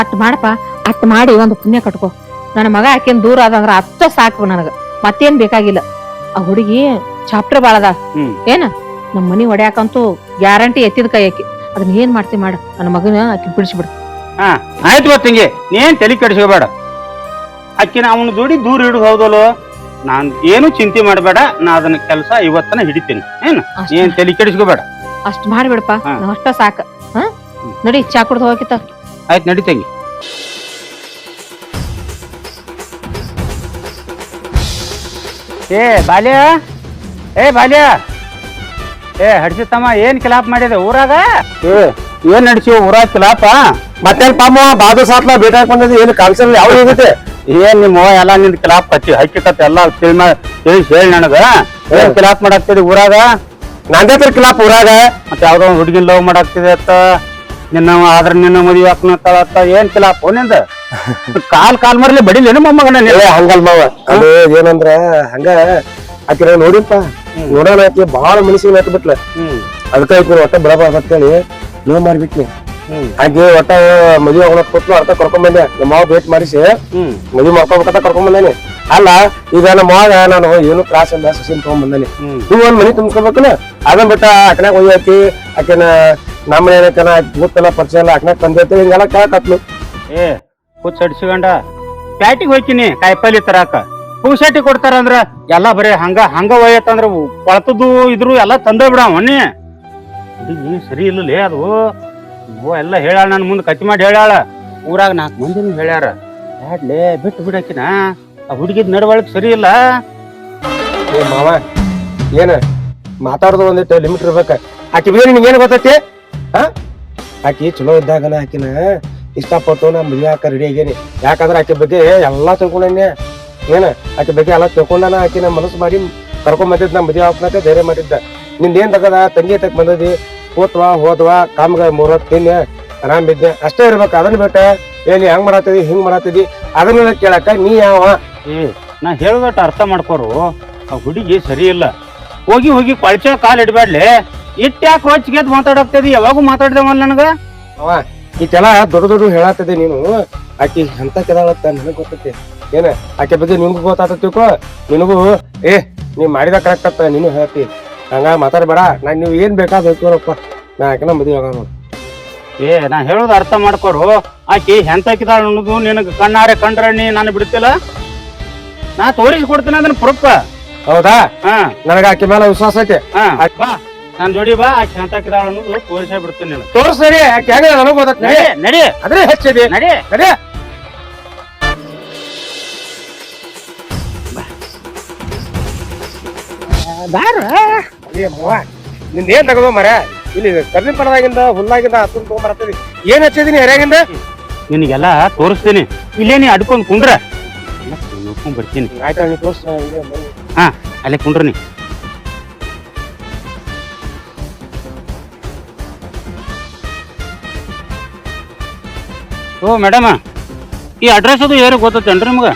ಅಟ್ ಮಾಡಪ್ಪ, ಅಟ್ ಮಾಡಿ ಒಂದು ಪುಣ್ಯ ಕಟ್ಕೋ. ನನ್ನ ಮಗ ಆಕಿನ್ ದೂರ ಆದಂದ್ರ ಅಷ್ಟ ಸಾಕು ನನಗ, ಮತ್ತೇನ್ ಬೇಕಾಗಿಲ್ಲ. ಆ ಹುಡುಗಿ ಚಾಪ್ಟರ್ ಬಾಳದ ಏನ, ನಮ್ ಮನಿ ಹೊಡ್ಯಾಕಂತೂ ಗ್ಯಾರಂಟಿ ಎತ್ತಿದ ಕೈ ಆಕಿ. ಅದನ್ನ ಏನ್ ಮಾಡ್ತಿ ಮಾಡ, ನನ್ನ ಮಗನ ಆಕಿ ಬಿಡಿಸ್ಬಿಡು. ಹಾ ಆಯ್ತು ಬಾ ತಂಗಿ, ನೀನ್ ತಲೆ ಕೆಡಿಸ್ಕೋಬೇಡ. ಅಕ್ಕಿನ ಅವನ ಜೋಡಿ ದೂರ ಹಿಡಿದು ಹೌದಲ್ಲೋ, ನಾನ್ ಏನು ಚಿಂತೆ ಮಾಡಬೇಡ. ನಾ ಅದನ್ನ ಕೆಲಸ ಇವತ್ತನ ಹಿಡಿತೀನಿ. ಏನ್ ಏನ್ ತಲೆ ಕೆಡಿಸ್ಕೋಬೇಡ. ಅಷ್ಟ್ ಮಾಡ್ಬಿಡಪ್ಪ, ಹಾ. ನಾವ್ ಅಷ್ಟ ಸಾಕ. ಹಾ ನಡಿ, ಚಾ ಕುಡ್ದು ಹೋಗಿತ್ತ. ಆಯ್ತು ನಡಿ ತಂಗಿ. ಏ ಬಾಲ್ಯ, ಏ ಹಡ್ಸಿತ್ತಮ್ಮ, ಏನ್ ಕಿಲಾಪ್ ಮಾಡಿದೆ ಊರಾಗ? ಏನ್ ನಡ್ಸಿವ ಊರಾಗ ಕಿಲಾಪ? ಮತ್ತೆ ಪಾಮ ಬಾದು ಸಾತ್ಲ ಭೇಟಿ ಬಂದದ್ದು ಏನು ಕಾನ್ಸಲ್ ಯಾವ ಹೋಗುತ್ತೆ? ಏನ್ ನಿಮ್ಮ ಎಲ್ಲ ನಿಂದ ಕಿಲಾಪ್ ಹಕ್ಕಿಕತ್ ಎಲ್ಲ ತಿಳಿಸಿ ಹೇಳಿ ನನಗ. ಏನ್ ಕಿಲಾಪ್ ಮಾಡಾಕ್ತಿದಿ ಊರಾಗ? ನಂದೇ ಕಿಲಾಪ್ ಊರಾಗ. ಮತ್ತೆ ಯಾವ್ದೋ ಒಂದ್ ಹುಡುಗಿನ ಲವ್ ಮಾಡಾಕ್ತಿದೆ ಅತ್ತ, ನಿನ್ನ ಮದುವೆ ಹಾಕ್ನತ್ತ. ಏನ್ ಕಿಲಾಪ್ ನಿಂದ? ಕಾಲ್ ಮರ್ಲಿ ಬಡಿಲೇನು ಮೊಮ್ಮಗನ? ಹಂಗಲ್ ಮಾವ, ಅದು ಏನಂದ್ರ ಹಂಗ ಆಕಿನ ನೋಡಿಪ್ಪ, ನೋಡೋಣ ಆಕಿ ಬಾಳ ಮನಸ್ಸಿಗೆ ಹಾಕಿ ಬಿಟ್ಲ. ಅದಕ್ಕ ಆಕಿ ಒಟ್ಟ ಬಿಡಬಾರ್ದು ಅಂತೇಳಿ ಲವ್ ಮಾಡ್ಬಿಟ್ನಿ. ಹಾಗೆ ಒಟ್ಟ ಮದ್ವೆ ಅವನ ಕೊಟ್ಲು ಅರ್ಥ ಕರ್ಕೊಂಡ್ ಬಂದೆ. ನಮ್ಮ ಮಾವ ಭೇಟ್ ಮಾಡಿಸಿ ಮದ್ವೆ ಮಾಡ್ಕೋಬೇಕಂತ ಕರ್ಕೊಂಡ್ ಬಂದೇನಿ. ಅಲ್ಲ ಈಗ ನಮ್ಮ ಮಾವ ನಾನು ಏನು ತ್ರಾಸ ಇಲ್ಲ, ಸಸಿನ್ ತಗೊಂಡ್ ಬಂದೇನಿ. ನೀವು ಒಂದ್ ಮನಿ ತುಂಬಿಸ್ಕೋಬೇಕಲ್ಲ, ಅದನ್ ಬಿಟ್ಟ ಅಕನಾಗ ಒಯ್ಯಾಕಿ ಆಕೆನ ನಮ್ಮ ಏನಕ್ಕನ ಗೊತ್ತಲ್ಲ ಪರಿಚಯ ಎಲ್ಲ ಅಕನಾಗ ತಂದೈತಿ ಹಿಂಗೆಲ್ಲ ಕೇಳಕತ್ಲು. ಏ ಹುಚ್ಚ ಹಡ್ಸಿಕೊಂಡ ಪ್ಯಾಟಿಗೆ ಹೋಗ್ತೀನಿ ಕಾಯಿಪಲ್ಲೆ ತರಾಕ. ಪುಗ್ಸಟ್ಟಿ ಕೊಡ್ತಾರ ಅಂದ್ರ ಎಲ್ಲಾ ಬರೀ ಹಂಗ ಒಯ್ಯತ್ತಂದ್ರ ಕೊಳತದ್ದು ಇದ್ರು ಎಲ್ಲಾ ತಂದ ಬಿಡ ಅವನ್ನೇ. ಹುಡುಗಿ ಸರಿ ಇಲ್ಲಲೇ ಅದು. ಎಲ್ಲ ಹೇಳ್ಯಾಳ, ನನ್ ಮುಂದ್ ಕತ್ತಿ ಮಾಡಿ ಹೇಳ್ಯಾಳ. ಊರಾಗ 4 ಮಂದಿನೂ ಹೇಳ್ಯಾರ. ಯಾಡ್ಲೇ ಬಿಟ್ಟು ಬಿಡಾಕಿನ, ಆ ಹುಡುಗಿದ್ ನಡವಳಿಕೆ ಸರಿ ಇಲ್ಲ. ಏ ಮಾವ, ಏನ ಮಾತಾಡೋದು ಒಂದಿಟ್ಟು ಲಿಮಿಟ್ ಇರ್ಬೇಕ. ಆಕಿ ಬೇರೆ ನಿಂಗೇನು ಗೊತ್ತೈತಿ? ಆಕಿ ಚಲೋ ಇದ್ದಾಗನ ಆಕಿನ ಇಷ್ಟಪಟ್ಟು ನಾ ಮದ್ವೆ ಹಾಕ ರೆಡಿ ಆಗೇನಿ. ಯಾಕಂದ್ರ ಆಕಿ ಬಗ್ಗೆ ಎಲ್ಲಾ ತಿಳ್ಕೊಂಡೇನೆ. ಏನ ಆಕಿ ಬಗ್ಗೆ ಎಲ್ಲಾ ತಿಳ್ಕೊಂಡನ ಆಕಿನ ಮನಸ್ಸು ಮಾಡಿ ಕರ್ಕೊಂಡ್ ಬಂದಿದ್ ನಾ ಮದ್ವೆ ಹಾಕನಕ ಧೈರ್ಯ ಮಾಡಿದ್ದ. ನಿಂದ ಏನ್ ತಗದ ತಂಗಿ ತಕ್ ಬಂದದಿ, ಕೂತ್ವಾ ಹೋದ್ವಾ ಕಾಮ್ಗ 3 ಹೊತ್ತು ತಿನ್ನೆ ಆರಾಮ್ ಬಿದ್ದೆ ಅಷ್ಟೇ ಇರ್ಬೇಕು. ಅದನ್ನ ಬಿಟ್ಟ ಏನ್ ಹೆಂಗ್ ಮಾಡತ್ತಿದಿ ಹಿಂಗ್ ಮಾಡತ್ತಿದಿ ಅದನ್ನ ಕೇಳಕ ನೀ ಯಾವ? ನಾ ಹೇಳೋದಟ್ಟು ಅರ್ಥ ಮಾಡ್ಕೋರು. ಆ ಹುಡುಗಿ ಸರಿ ಇಲ್ಲ. ಹೋಗಿ ಕೊಳ್ಚ ಕಾಲ್ ಇಡ್ಬ್ಯಾಡ್ಲೆ. ಇಟ್ಟ್ಯಾಕೆ ಹೊಚ್ಗೆದ್ ಮಾತಾಡಕ್ತದಿ? ಯಾವಾಗೂ ಮಾತಾಡ್ದೇವಲ್ಲ ನನಗ. ಅವ ಈತೆಲ್ಲ ದೊಡ್ಡ ಹೇಳತ್ತದಿ ನೀನು. ಆಕಿ ಎಂತ ಕೆದಾಳತ್ತ ನನಗ್ ಗೊತ್ತೈತಿ. ಏನ ಆಕೆ ಬಗ್ಗೆ ನಿನ್ಗೂ ಗೊತ್ತಾಗ್ತಿಕೋ. ನಿನಗೂ ನೀವ್ ಮಾಡಿದ ಕರೆಕ್ಟ್ ಅತ್ತ ನೀನು ಹೇಳ್ತಿ. ಹಂಗ ಮಾತಾಡ್ಬೇಡ. ನೀವು ಏನ್ ಬೇಕಾದ್ ಹೋಗ್ತೀರಪ್ಪ, ನಾ ಆಕಿನ ಮದ್ವೆ ಆಗ ನೋಡು. ನಾ ಹೇಳೋದು ಅರ್ಥ ಮಾಡ್ಕೋರು. ಆಕಿ ಎಂತಕಿದಾಳ ಅನ್ನೋದು ನಿನಗ ಕಣ್ಣಾರೆ ಕಂಡ್ರ ನೀ ನಾನು ಬಿಡ್ತಿಲ್ಲ. ನಾ ತೋರಿಸ್ಕೊಡ್ತೀನಿ ಅದನ್ನ ಪ್ರೂಫ್. ಹೌದಾ? ಹಾ, ನನಗ ಆಕಿ ಮೇಲೆ ವಿಶ್ವಾಸ ಐತಿ. ಬಾ ನಾನ್ ಜೋಡಿ ಬಾ. ಆಕಿ ಎಂತಕಿದಾಳ ಅನ್ನೋದು ತೋರಿಸೇ ಬಿಡ್ತೀನಿ ನೀನು. ತೋರಿಸ್ರಿ. ಆಕೆ ಹೆಂಗ ನನಗ್ ಗೊತ್ತೈತಿ. ನಡಿ ಅದ್ರೆ ಹೆಚ್ಚಿದೆ. ನಡಿ. ನಿಂದ ಏನ್ ತಗೋ ಮರ ಇಲ್ಲಿ ಕರ್ಲಿ ಪಣದಾಗಿಂದ ಹುಲ್ಲಾಗಿಂದ ಹತ್ತನ್ ತಗೊಂಡ್ಬರ್ತದಿ. ಏನ್ ಹಚ್ಚಿದೀನಿ ಎರೆಗಿಂದ? ನಿನಗೆಲ್ಲ ತೋರಿಸ್ತೀನಿ. ಇಲ್ಲೇ ನೀ ಅಡ್ಕೊಂಡ್ ಕುಂಡ್ರ ನೋಡ್ಕೊಂಡ್ ಬರ್ತೀನಿ. ಆಯ್ತಾ ನೀ ತೋರ್ಸ. ಹಾ, ಅಲ್ಲೇ ಕುಂಡ್ರಿ ನೀ. ಓ ಮೇಡಮ, ಈ ಅಡ್ರೆಸ್ ಅದು ಯಾರು ಗೊತ್ತೇನ್ರಿ ನಿಮ್ಗ?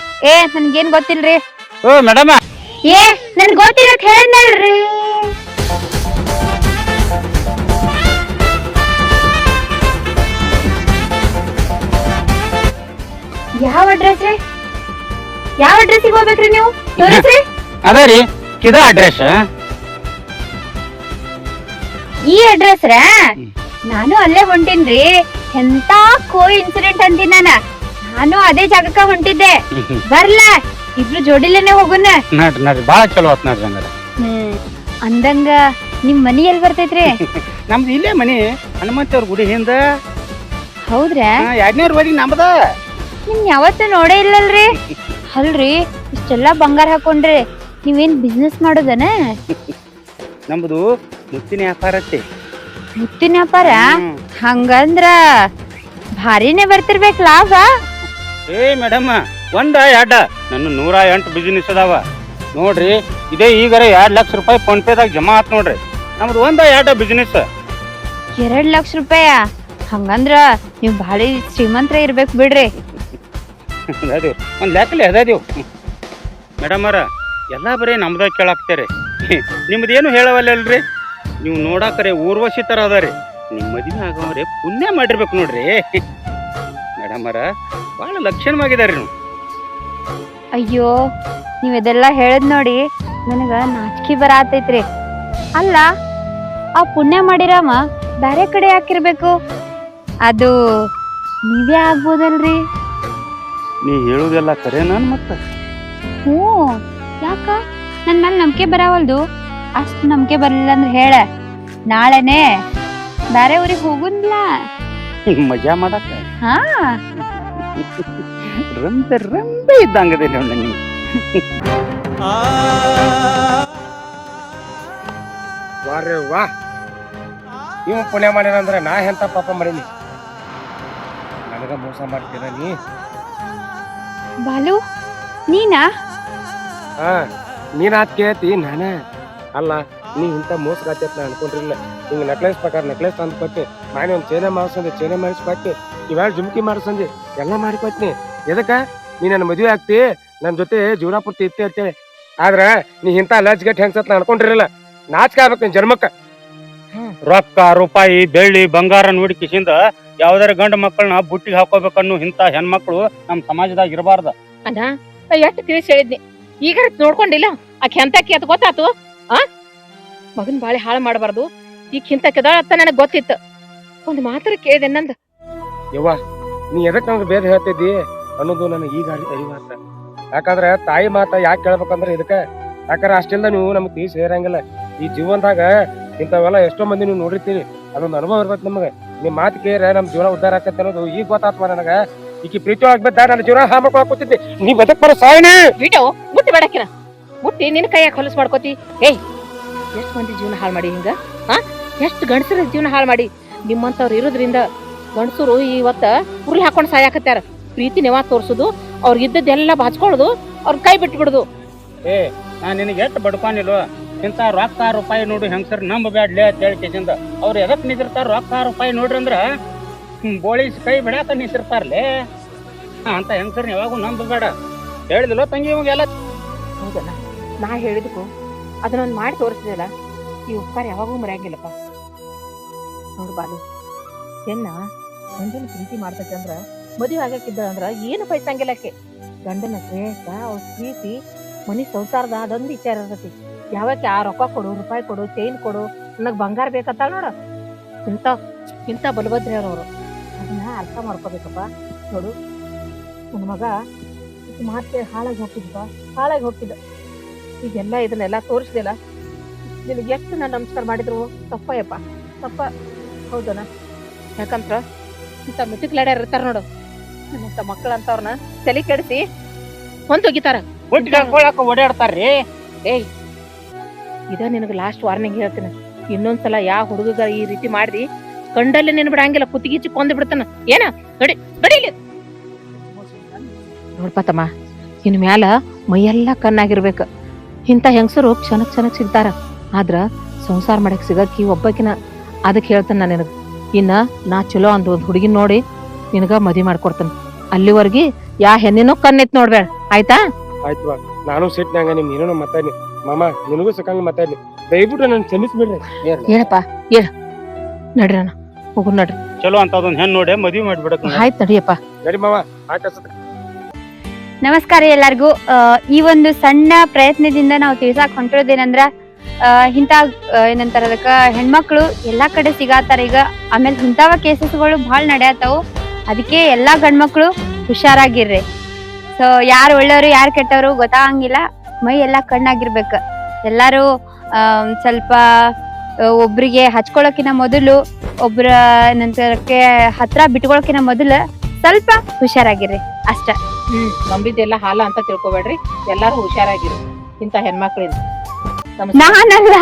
ನನ್ಗೇನ್ ಗೊತ್ತಿಲ್ರಿ. ಓ ಮೇಡಮ, ನನ್ ಗೊತ್ತಿರತ್ ಹೇಳ್ರಿ. ಯಾವ ಅಡ್ರೆಸ್ ರೀ? ಯಾವ ಅಡ್ರೆಸ್ಸಿಗೆ ಹೋಗ್ಬೇಕ್ರಿ ನೀವು? ತೋರಿಸ್ರಿ. ಅದ ರೀ ಇದ ಅಡ್ರೆಸ್. ಈ ಅಡ್ರೆಸ್ ರಾ? ನಾನು ಅಲ್ಲೇ ಹೊಂಟಿನ್ರಿ. ಎಂತ ಕೋ ಇನ್ಸಿಡೆಂಟ್ ಅಂತೀನಿ ನಾನು ಅದೇ ಜಾಗಕ್ಕ ಹೊಂಟಿದ್ದೆ. ಬರ್ಲ ಇಬ್ರು ಜೋಡಿಲೇನೆ ಹೋಗುನ. ನೋಡ್ರಿ ಬಾಳ ಚಲೋ ಆತ್ ನೋಡ್ರಿ. ಹಂಗಾರ ಅಂದಂಗ ನಿಮ್ ಮನಿ ಎಲ್ಲಿ ಬರ್ತೈತ್ರಿ? ನಮ್ದು ಇಲ್ಲೇ ಮನಿ, ಹನುಮಂತ ಅವ್ರ ಗುಡಿ ಹಿಂದ. ಹೌದ್ರಾ? 2ನೇ ಬದಿ ನಮ್ದ. ನಿಮ್ ಯಾವತ್ತೂ ನೋಡೇ ಇಲ್ಲಲ್ರಿ. ಅಲ್ರಿ ಇಷ್ಟೆಲ್ಲಾ ಬಂಗಾರ ಹಾಕೊಂಡ್ರಿ ನೀವೇನ್ ಬಿಸ್ನೆಸ್ ಮಾಡೋದನ? ನಮ್ದು ಮುತ್ತಿನ ವ್ಯಾಪಾರ ಐತಿ. ಮುತ್ತಿನ ವ್ಯಾಪಾರ? ಹಂಗಂದ್ರ ಭಾರಿನೇ ಬರ್ತಿರ್ಬೇಕ್ ಲಾಭ. ಮೇಡಮ್, 1 2 ನನ್ನ 108 ಬಿಸಿನೆಸ್ ಅದಾವ ನೋಡ್ರಿ. ಇದೇ ಈಗಾರ 2 ಲಕ್ಷ ರೂಪಾಯಿ ಫೋನ್ ಪೇದಾಗ ಜಮಾ ಆತ್ ನೋಡ್ರಿ. ನಮ್ದು 1 2 ಬಿಸಿನೆಸ್. 2 ಲಕ್ಷ ರೂಪಾಯ? ಹಂಗಂದ್ರ ನೀವ್ ಭಾಳ ಶ್ರೀಮಂತರ ಇರ್ಬೇಕು ಬಿಡ್ರಿ. ಒಂದ್ ಲೆಕ್ಕಲೆ ಅದಾದೇವ್ ಮೇಡಮ್ ಅವರ. ಎಲ್ಲಾ ಬರೀ ನಮ್ದ ಕೇಳಾಕ್ತೇರಿ. ನಿಮ್ದೇನು ಹೇಳವಲ್ಲಲ್ರಿ. ನೀವು ನೋಡಾಕರೆ ಊರ್ವಶಿ ತರ ಅದಾರಿ. ನಿಮ್ ಮದ್ವೆ ಆಗವ್ರೆ ಪುಣ್ಯ ಮಾಡಿರ್ಬೇಕು ನೋಡ್ರಿ. ಮೇಡಮ್ ಅವರ ಬಹಳ ಲಕ್ಷಣವಾಗಿದಾರಿ ನೀವು. ಅಯ್ಯೋ, ನೀವ್ ಇದೆಲ್ಲ ಹೇಳದ್ ನೋಡಿ ನನಗ ನಾಚಿಕೆ ಬರಾತೈತ್ರಿ. ಅಲ್ಲ, ಆ ಪುಣ್ಯ ಮಾಡಿರಾಮ ಬ್ಯಾರೆ ಕಡೆ ಯಾಕಿರ್ಬೇಕು? ಅದು ನೀವೇ ಆಗ್ಬೋದಲ್ರಿ. ನೀ ಹೇಳುದೆಲ್ಲ ಕರೆ ನಾನು ಮತ್ತ ಹ್ಞೂ, ಯಾಕ ನನ್ ಮೇಲೆ ನಂಬಿಕೆ ಬರಾವಲ್ದು? ಅಷ್ಟ್ ನಂಬಿಕೆ ಬರ್ಲಿಲ್ಲ ಅಂದ್ರೆ ಹೇಳ, ನಾಳೆನೆ ಬ್ಯಾರೆ ಊರಿಗೆ ಹೋಗುನ್ಲ. ಮಜಾ ಮಾಡಕ್ಕ ಹಾ ರಂಬೆ ರಂಬೆ ಇದ್ದಂಗದೆ ನೋಡಿ ನೀವು. ವಾರೇ ವಾ, ನೀವು ಪುಣ್ಯ ಮಾಡ್ಯಾನಂದ್ರೆ ನಾ ಎಂತ ಪಾಪ ಮಾಡೀನಿ. ನನಗ ಮೋಸ ಮಾಡ್ತೀರ ನೀ? ಬಾಲು ನೀನಾ? ಹಾ, ನೀನಾತ್ ಕೇಳ್ತಿ ನಾನ ಅಲ್ಲ. ನೀ ಇಂಥ ಮೋಸಗಾತಿ ಅಂತ ಅನ್ಕೊಂಡಿರ್ಲಿಲ್ಲ. ಹಿಂಗ ನೆಕ್ಲೆಸ್ ಪ್ರಕಾರ ನೆಕ್ಲೆಸ್ ತಂದು ಕೊಟ್ಟಿ, ನಾನೇ ಒಂದು ಚೇನೆ ಮಾಡಿಸಂದೆ, ಚೇನೆ ಮಾಡಿಸ್ಕೊಟ್ಟಿ, ಇವಾಗ ಜುಮ್ಕಿ ಮಾಡಿಸಂದೆ, ಎಲ್ಲ ಮಾಡಿಕೊಟ್ನಿ. ಎದಕ್ಕ ನೀ ನನ್ನ ಮದುವೆ ಆಗ್ತಿ, ನನ್ನ ಜೊತೆ ಜೀವನ ಪೂರ್ತಿ ಇರ್ತಿ ಅಂತೇಳಿ. ಆದ್ರ ನೀ ಇಂಥ ಲಜ್ಗೆಟ್ ಹೆಂಗ್ಸತ್ ಅನ್ಕೊಂಡಿರಲಿಲ್ಲ. ನಾಚಿಕೆ ಆಗ್ಬೇಕು ನಿನ್ ಜನ್ಮಕ್ಕ. ರೊಕ್ಕ ರೂಪಾಯಿ ಬೆಳ್ಳಿ ಬಂಗಾರ ನೋಡಿ ಕಿಸಿಂದ ಯಾವ್ದಾರ ಗಂಡ ಮಕ್ಕಳನ್ನ ಬುಟ್ಟಿಗೆ ಹಾಕೋಬೇಕನ್ನು ಇಂಥ ಹೆಣ್ಮಕ್ಳು ನಮ್ ಸಮಾಜದಾಗ ಇರಬಾರ್ದ. ಅಣ್ಣ ಎಷ್ಟು ತಿಳಿಸಿ ಹೇಳಿದ್ನಿ, ಈಗ ನೋಡ್ಕೊಂಡಿಲ್ಲ ಆಕೆ ಎಂತಕ್ಕೆ ಅದು ಗೊತ್ತಾತು. ಮಗನ್ ಬಾಳೆ ಹಾಳು ಮಾಡಬಾರ್ದು, ಈಗ ಇಂತಕ್ಕೆದಾಳ ಅಂತ ನನಗ್ ಗೊತ್ತಿತ್ತು. ಒಂದ್ ಮಾತ್ರ ಕೇಳಿದೆ ನಂದು. ಯವ್ವ, ನೀ ಎದಕ್ ನನಗೆ ಬೇರೆ ಹೇಳ್ತಿದ್ದಿ ಅನ್ನೋದು ನನಗೆ ಈಗ ಅರಿವಾತ. ಯಾಕಂದ್ರೆ ತಾಯಿ ಮಾತ ಯಾಕೆ ಕೇಳ್ಬೇಕಂದ್ರೆ ಇದಕ್ಕ, ಯಾಕಂದ್ರೆ ಅಷ್ಟಿಂದ ನೀವು ನಮ್ಗೆ ತೀಸ್ ಸೇರಂಗಿಲ್ಲ. ಈ ಜೀವನದಾಗ ಇಂಥವೆಲ್ಲ ಎಷ್ಟೋ ಮಂದಿ ನೀವು ನೋಡಿರ್ತೀರಿ, ಅದೊಂದು ಅನುಭವ ಇರ್ಬೇಕು ನಮಗೆ. ನಿಮ್ ಮಾತು ಕೇಳ್ರೆ ನಮ್ ಜೀವನ ಉದ್ದಾರ ಆಕತ್ತೆ ಅನ್ನೋದು ಈಗ ಗೊತ್ತಾತ್ಮ ನನಗ. ಈಕಿ ಪ್ರೀತಿ ಒಳಗ್ ಬಿದ್ದ ನನ್ನ ಜೀವನ ಹಾ ಮಾಡ್ಕೊಳಕ್ ಕೂತಿದ್ದೆ. ನೀ ಬದಕ್ ಬರೋ ಸಾಯಿನಿ ಬಿಟ್ಟು ಮುಟ್ಟಿ ಬೇಡಕಿನ ಮುಟ್ಟಿ ನಿನ್ ಕೈಯಾಗ ಹೊಲಸ್ ಮಾಡ್ಕೋತಿ. ಏಯ್, ಎಷ್ಟ್ ಮಂದಿ ಜೀವನ ಹಾಳು ಮಾಡಿ ಹಿಂಗ, ಎಷ್ಟು ಗಂಡಸರ ಜೀವನ ಹಾಳು ಮಾಡಿ. ನಿಮ್ಮಂತವ್ರು ಇರೋದ್ರಿಂದ ಗಂಡಸರು ಇವತ್ತ ಉರುಳಿ ಹಾಕೊಂಡ್ ಸಾಯಾಕತ್ಯಾರ. ಪ್ರೀತಿ ನಿವಾ ತೋರ್ಸುದು, ಅವ್ರಿಗೆ ಇದ್ದದ್ದೆಲ್ಲ ಬಾಚ್ಕೊಳ್ಳೋದು, ಅವ್ರ ಕೈ ಬಿಟ್ಟು ಬಿಡುದು. ನಾ ನಿನಗೆ ಎಷ್ಟು ಬಡ್ಕೊಂಡಿಲ್ವ? ಇಂಥ ರೊಕ್ಕ ರೂಪಾಯಿ ನೋಡಿ ಹೆಂಗಸರ್ ನಂಬಬ್ಯಾಡ್ಲಿ ಅಂತ ಹೇಳಿ ಕೇಸಿಂದ ಅವ್ರು ಎದಕ್ ನಿಂತಿರ್ತಾರ? ರೊಕ್ಕ ರೂಪಾಯಿ ನೋಡ್ರಿ ಅಂದ್ರ ಬೋಳಿಸಿ ಕೈ ಬಿಡಾಕ ನಿಂತಿರ್ತಾರ್ಲೇ. ಅಂತ ಹೆಂಗಸರ್ನ ಯಾವಾಗೂ ನಂಬಬೇಡ ಹೇಳಿದಿಲ್ಲ ತಂಗಿ ಇವಾಗೆಲ್ಲ. ಹೌದಲ್ಲ, ನಾ ಹೇಳಿದಕ್ಕೂ ಅದನ್ನೊಂದು ಮಾಡಿ ತೋರಿಸಿದಲ್ಲ, ಈ ಉಪಕಾರ ಯಾವಾಗೂ ಮರೆಯಂಗಿಲ್ಲಪ್ಪ. ನೋಡು ಬಾಲು, ಹೆಣ್ಣ ಗಂಡನ ಪ್ರೀತಿ ಮಾಡ್ತೈತೆ ಅಂದ್ರ ಮದುವೆ ಆಗಕ್ಕಿದ್ದ ಅಂದ್ರ ಏನು ಬಯಸಂಗಿಲ್ಲ ಆಕೆ. ಗಂಡನ ಶ್ರೇಯಸ್ಸ, ಅವ್ರ ಪ್ರೀತಿ, ಮನಿ ಸಂಸಾರದ ಅದೊಂದು ವಿಚಾರ ಇರ್ತೈತಿ. ಯಾವಕ್ಕೆ ಆ ರೊಕ್ಕ ಕೊಡು, ರೂಪಾಯಿ ಕೊಡು, ಚೈನ್ ಕೊಡು, ನನಗ್ ಬಂಗಾರ ಬೇಕಂತ ನೋಡ. ಇಂಥ ಬಲಭದ್ರ ಅವ್ರು ಅದನ್ನ ಅರ್ಥ ಮಾಡ್ಕೋಬೇಕಪ್ಪ. ನೋಡು, ನನ್ನ ಮಗ ಮಾತೆ ಹಾಳಾಗಿ ಹೋಗ್ತಿದ್ದ. ಈಗೆಲ್ಲ ಇದನ್ನೆಲ್ಲ ತೋರಿಸ್ದಿಲ್ಲ, ನಿನಗೆ ಎಷ್ಟು ನಾನು ನಮಸ್ಕಾರ ಮಾಡಿದ್ರು ತಪ್ಪಯ್ಯಪ್ಪ, ತಪ್ಪ. ಹೌದನ? ಯಾಕಂದ್ರ ಇಂಥ ಮಿಟಿಕ್ಲಾಡ್ಯಾರ ಇರ್ತಾರ ನೋಡು, ನನ್ನಂತ ಮಕ್ಕಳಂತವ್ರನ್ನ ತಲೆ ಕೆಡಿಸಿ ಹೊಂದೋಗಿತಾರ, ಒಟ್ಟಿಗೆ ಹಾಕೊಳಕ ಓಡಾಡ್ತಾರ್ರಿ. ಏಯ್, ಇದ ನಿನಗೆ ಲಾಸ್ಟ್ ವಾರ್ನಿಂಗ್ ಹೇಳ್ತೀನಿ. ಇನ್ನೊಂದ್ಸಲ ಯಾವ ಹುಡುಗ ಈ ರೀತಿ ಮಾಡಿ ಕಂಡಲ್ಲಿ ನಿನ್ ಬಿಡಂಗಿಲ್ಲ, ಕುತ್ತಿಗಿಚ್ಚಿ ಕೊಂದ್ ಬಿಡ್ತಾನ. ಏನ ಗಡಿಲಿ ನೋಡ್ಪಾ ತಮ್ಮ, ಇನ್ ಮ್ಯಾಲ ಮೈಯೆಲ್ಲಾ ಕಣ್ಣಾಗಿರ್ಬೇಕ. ಇಂಥ ಹೆಂಗಸರು ಕ್ಷಣಕ್ ಸಿಗ್ತಾರ, ಆದ್ರ ಸಂಸಾರ ಮಾಡಕ್ ಸಿಗಕ್ಕಿ ಒಬ್ಬಕಿನ. ಅದಕ್ಕೆ ಹೇಳ್ತಾನ ನಾ ನಿನಗ, ಇನ್ನ ನಾ ಚಲೋ ಅಂದ್ ಒಂದ್ ಹುಡುಗಿನ ನೋಡಿ ನಿನಗ ಮದ್ವಿ ಮಾಡ್ಕೊಡ್ತಾನ. ಅಲ್ಲಿವರೆಗಿ ಯಾ ಹೆಣ್ಣಿನೂ ಕಣ್ಣೆತ್ ನೋಡ್ಬೇಡ, ಆಯ್ತಾ? ಆಯ್ತು, ನಾನು ಸಿಟ್ನಾಗ ನಿಮ್ ಏನೋ ಮಾತಾಡ್ನಿ ಮಾಮ, ನಿನಗೂ ಸಿಕ್ಕಂಗ ಮಾತಾಡ್ನಿ. ದಯವಿಟ್ಟು ನನ್ ಕ್ಷಮಿಸ್ಬಿಡ್ರಿ. ಹೇಳಪ್ಪ, ಹೇಳ. ನಡ್ರಿ ಅಣ್ಣ, ಹೋಗು ನಡ್ರಿ. ಚಲೋ ಅಂತ ಅದೊಂದ್ ಹೆಣ್ ನೋಡಿ ಮದ್ವಿ ಮಾಡ್ಬಿಡಕ್. ಆಯ್ತು, ನಡಿಯಪ್ಪ. ನಡಿ ಮಾವ, ಆಕಸ. ನಮಸ್ಕಾರ ಎಲ್ಲಾರ್ಗೂ. ಈ ಒಂದು ಸಣ್ಣ ಪ್ರಯತ್ನದಿಂದ ನಾವು ತಿಳ್ಸಾಕ್ ಹೊಂಟಿರೋದೇನಂದ್ರ, ಇಂಥ ಏನಂತಾರ ಅದಕ್ಕ, ಹೆಣ್ಮಕ್ಳು ಎಲ್ಲಾ ಕಡೆ ಸಿಗಾತಾರ ಈಗ. ಆಮೇಲೆ ಇಂಥವ ಕೇಸಸ್ಗಳು ಬಹಳ ನಡೆಯತಾವು. ಅದಕ್ಕೆ ಎಲ್ಲಾ ಗಂಡ್ಮಕ್ಳು ಹುಷಾರಾಗಿರ್ರಿ. ಸೊ ಯಾರು ಒಳ್ಳೆಯವರು ಯಾರು ಕೆಟ್ಟವರು ಗೊತ್ತಾಗಂಗಿಲ್ಲ. ಮೈ ಎಲ್ಲಾ ಕಣ್ಣಾಗಿರ್ಬೇಕ. ಎಲ್ಲಾರು ಸ್ವಲ್ಪ ಒಬ್ರಿಗೆ ಹಚ್ಕೊಳಕಿನ ಮೊದಲು, ಒಬ್ರ ನಂತರಕ್ಕೆ ಹತ್ರ ಬಿಟ್ಕೊಳಕಿನ ಮೊದಲು ಸ್ವಲ್ಪ ಹುಷಾರಾಗಿರ್ರಿ ಅಷ್ಟ. ನಂಬಿದ್ದೆಲ್ಲ ಹಾಲ ಅಂತ ತಿಳ್ಕೊಬೇಡ್ರಿ, ಎಲ್ಲಾರು ಹುಷಾರಾಗಿರಿ ಇಂಥ ಹೆಣ್ಮಕ್ಳಿಂದ. ನಾನಲ್ಲ.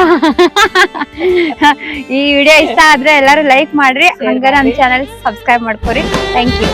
ಈ ವಿಡಿಯೋ ಇಷ್ಟ ಆದ್ರೆ ಎಲ್ಲಾರು ಲೈಕ್ ಮಾಡ್ರಿ, ಹಂಗ ನಮ್ ಚಾನಲ್ ಸಬ್ಸ್ಕ್ರೈಬ್ ಮಾಡ್ಕೊರಿ. Thank you.